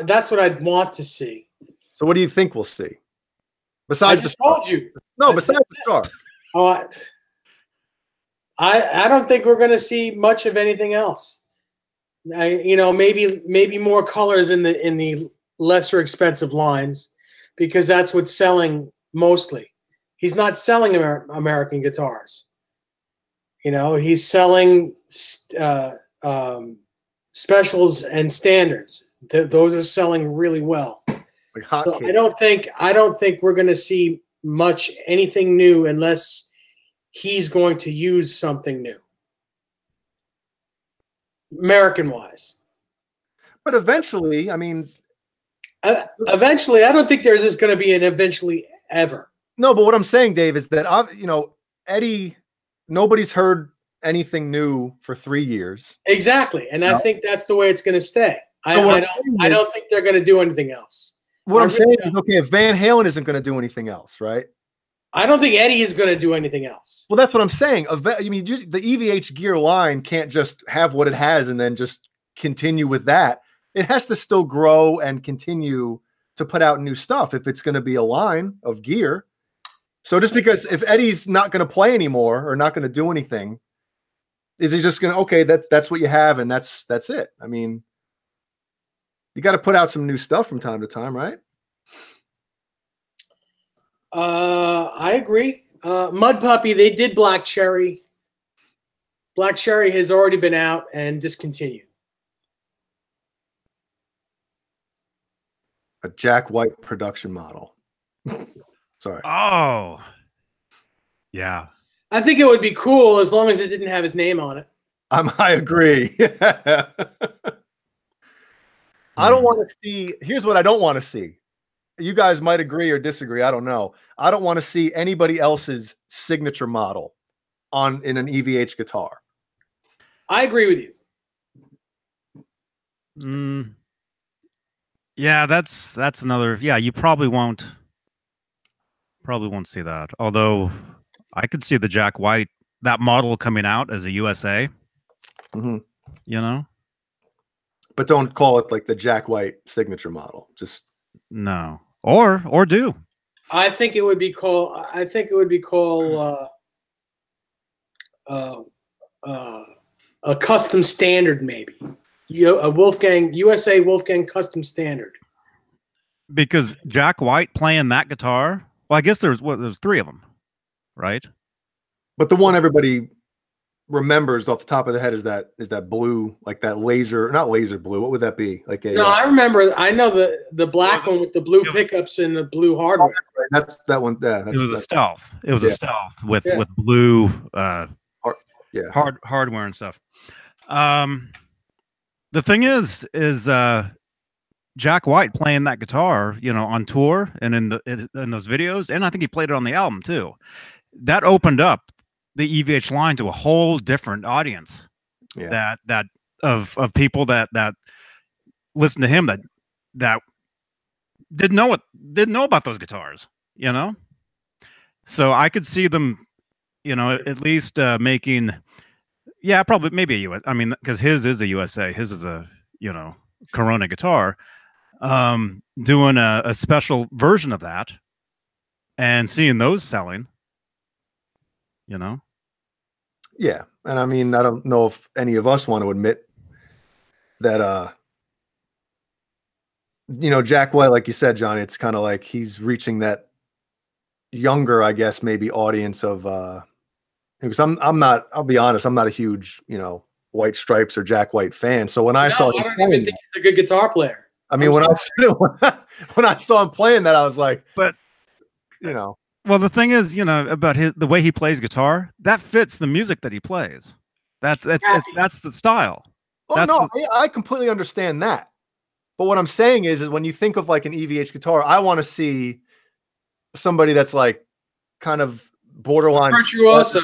C: that's what I'd want to see.
B: So what do you think we'll see? Besides
C: I just told you.
B: No, besides the shark.
C: Oh, I don't think we're going to see much of anything else. Maybe more colors in the lesser expensive lines, because that's what's selling mostly. He's not selling American guitars. He's selling specials and standards. Those are selling really well.
B: Like hot
C: so I don't think we're going to see anything new unless he's going to use something new, American-wise.
B: But eventually, I mean...
C: eventually, I don't think there's just going to be an eventually ever.
B: No, but what I'm saying, Dave, is that, Eddie, nobody's heard anything new for 3 years.
C: Exactly, and I think that's the way it's going to stay. I don't think they're going to do anything else.
B: What I'm saying is, okay, if Van Halen isn't going to do anything else, right?
C: I don't think Eddie is going to do anything else.
B: Well, that's what I'm saying. I mean, the EVH Gear line can't just have what it has and then just continue with that. It has to still grow and continue to put out new stuff if it's going to be a line of gear. So just because if Eddie's not going to play anymore or not going to do anything, is he just going to, okay, that's what you have and that's it. I mean, you got to put out some new stuff from time to time, right?
C: I agree. Mud Puppy, they did Black Cherry. Black Cherry has already been out and discontinued.
B: A Jack White production model. Sorry.
A: Oh, yeah.
C: I think it would be cool as long as it didn't have his name on it.
B: I agree. I don't want to see. Here's what I don't want to see. You guys might agree or disagree. I don't know. I don't want to see anybody else's signature model in an EVH guitar.
C: I agree with
A: you. Yeah, that's another. Yeah, you probably won't see that. Although I could see the Jack White, that model coming out as a USA.
B: Mm-hmm.
A: You know,
B: but don't call it like the Jack White signature model. Just
A: no, or do.
C: I think it would be called. I think it would be called a custom standard, maybe. A Wolfgang USA Wolfgang custom standard.
A: Because Jack White playing that guitar. Well, I guess there's three of them, right?
B: But the one everybody remembers off the top of the head is that blue, like that laser, not laser blue. What would that be? Like a.
C: No, I remember. I know the black one with the blue pickups and the blue hardware.
B: That's that one. Yeah,
A: it was a stealth. It was a stealth with blue hardware and stuff. The thing is Jack White playing that guitar, you know, on tour and in those videos, and I think he played it on the album too. That opened up the EVH line to a whole different audience. Yeah. That of people that listen to him that didn't know about those guitars, you know. So I could see them, you know, at least making. Yeah, probably maybe a US. I mean, because his is a USA. His is a, you know, Corona guitar. Doing a special version of that and seeing those selling, you know.
B: Yeah, and I mean, I don't know if any of us want to admit that, you know, Jack White, like you said, Johnny, it's kind of like he's reaching that younger, I guess, maybe audience of. Because I'm not. I'll be honest. I'm not a huge, you know, White Stripes or Jack White fan. So when I saw,
C: I don't even think he's a good guitar player.
B: I mean, when I saw him playing that, I was like,
A: but
B: you know.
A: Well, the thing is, you know, about the way he plays guitar, that fits the music that he plays. That's the style.
B: Oh, I completely understand that. But what I'm saying is when you think of like an EVH guitar, I want to see somebody that's like kind of borderline
C: virtuoso.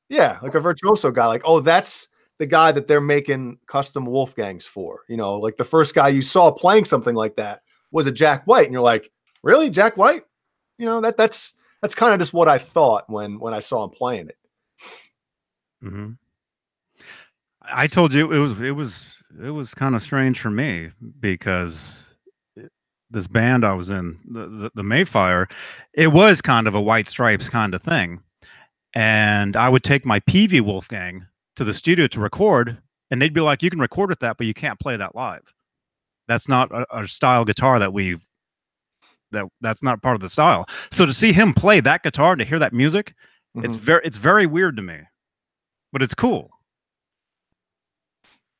B: Yeah, like a virtuoso guy. Like, oh, that's the guy that they're making custom Wolfgangs for. You know, like the first guy you saw playing something like that was a Jack White, and you're like, really, Jack White? You know, that's kind of just what I thought when I saw him playing it.
A: Mm-hmm. I told you it was kind of strange for me because this band I was in, the Mayfire, it was kind of a White Stripes kind of thing. And I would take my PV Wolfgang to the studio to record, and they'd be like, you can record with that, but you can't play that live. That's not a style guitar that's not part of the style. So to see him play that guitar and to hear that music, mm-hmm. it's very weird to me. But it's cool.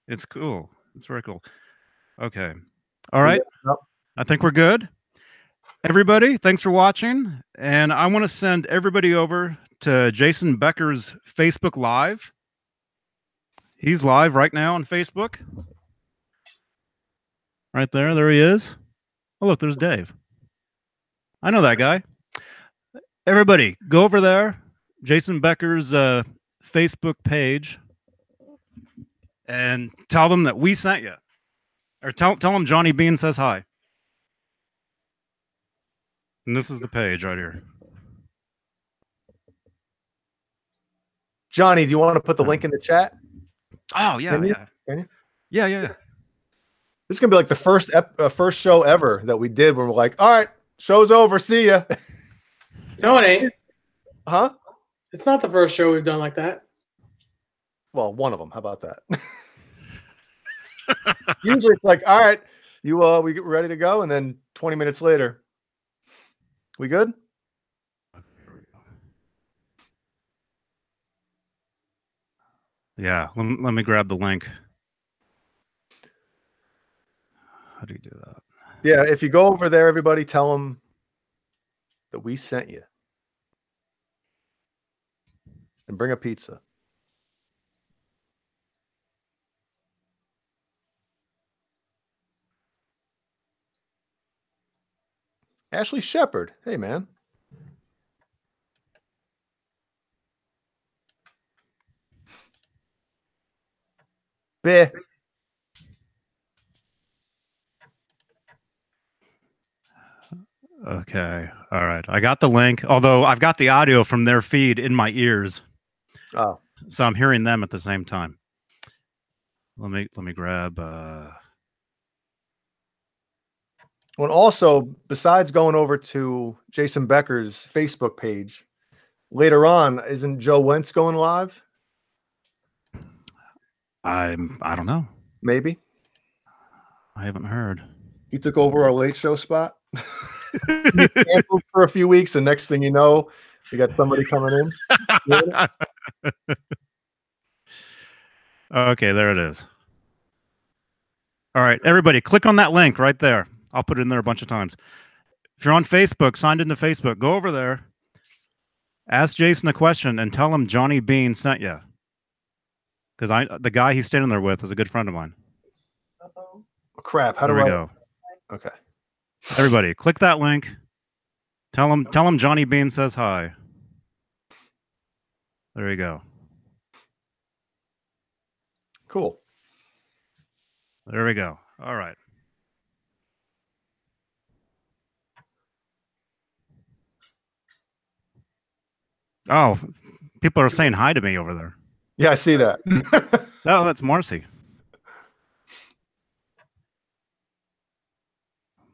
A: It's cool. It's very cool. Okay. All right.
B: Yep.
A: I think we're good. Everybody, thanks for watching. And I want to send everybody over to Jason Becker's Facebook Live. He's live right now on Facebook. Right there. There he is. Oh, look, there's Dave. I know that guy. Everybody, go over there. Jason Becker's Facebook page. And tell them that we sent you. Or tell him Johnny Beane says hi. And this is the page right here.
B: Johnny, do you want to put the link in the chat?
A: Oh yeah,
B: Can you?
A: yeah.
B: Can you?
A: Yeah.
B: This is gonna be like the first show ever that we did where we're like, all right, show's over, see ya.
C: No, it ain't.
B: Huh?
C: It's not the first show we've done like that.
B: Well, one of them. How about that? Usually it's like, all right, we get ready to go, and then 20 minutes later, we good?
A: Yeah, let me grab the link. How do you do that?
B: Yeah, if you go over there, everybody tell them that we sent you. And bring a pizza. Ashley Shepard. Hey, man. Bleh.
A: Okay. All right. I got the link, although I've got the audio from their feed in my ears.
B: Oh.
A: So I'm hearing them at the same time. Let me grab
B: Well, also, besides going over to Jason Becker's Facebook page, later on, isn't Joe Wentz going live?
A: I don't know.
B: Maybe.
A: I haven't heard.
B: He took over our late show spot. He canceled for a few weeks, and next thing you know, we got somebody coming in.
A: Okay, there it is. All right, everybody, click on that link right there. I'll put it in there a bunch of times. If you're on Facebook, signed into Facebook, go over there, ask Jason a question, and tell him Johnny Beane sent you. Because the guy he's standing there with is a good friend of mine.
B: Oh, crap! How
A: There
B: do
A: we
B: I
A: go?
B: Okay.
A: Everybody, click that link. Tell him Johnny Beane says hi. There you go.
B: Cool.
A: There we go. All right. Oh, people are saying hi to me over there.
B: Yeah, I see that.
A: Oh, that's Marcy.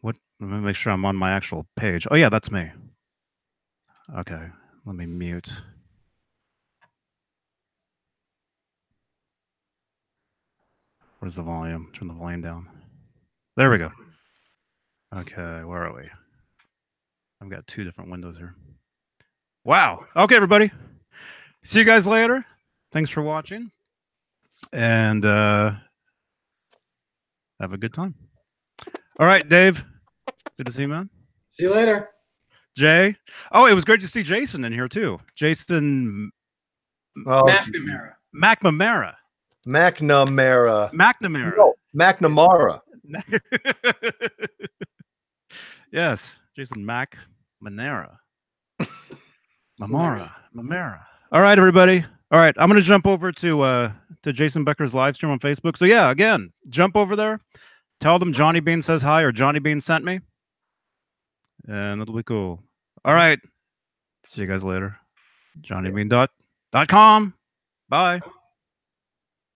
A: What? Let me make sure I'm on my actual page. Oh, yeah, that's me. Okay, let me mute. Where's the volume? Turn the volume down. There we go. Okay, where are we? I've got two different windows here. Wow. Okay, everybody. See you guys later. Thanks for watching. And have a good time. All right, Dave. Good to see you, man.
C: See you later.
A: Jay. Oh, it was great to see Jason in here, too. Jason
C: McNamara.
A: McNamara.
B: McNamara.
A: McNamara.
B: No, McNamara.
A: Yes, Jason McNamara. Mamara. All right, everybody. All right, I'm going to jump over to Jason Becker's live stream on Facebook. So yeah, again, jump over there. Tell them Johnny Beane says hi or Johnny Beane sent me. And it'll be cool. All right. See you guys later. johnnybeane.com. Bye.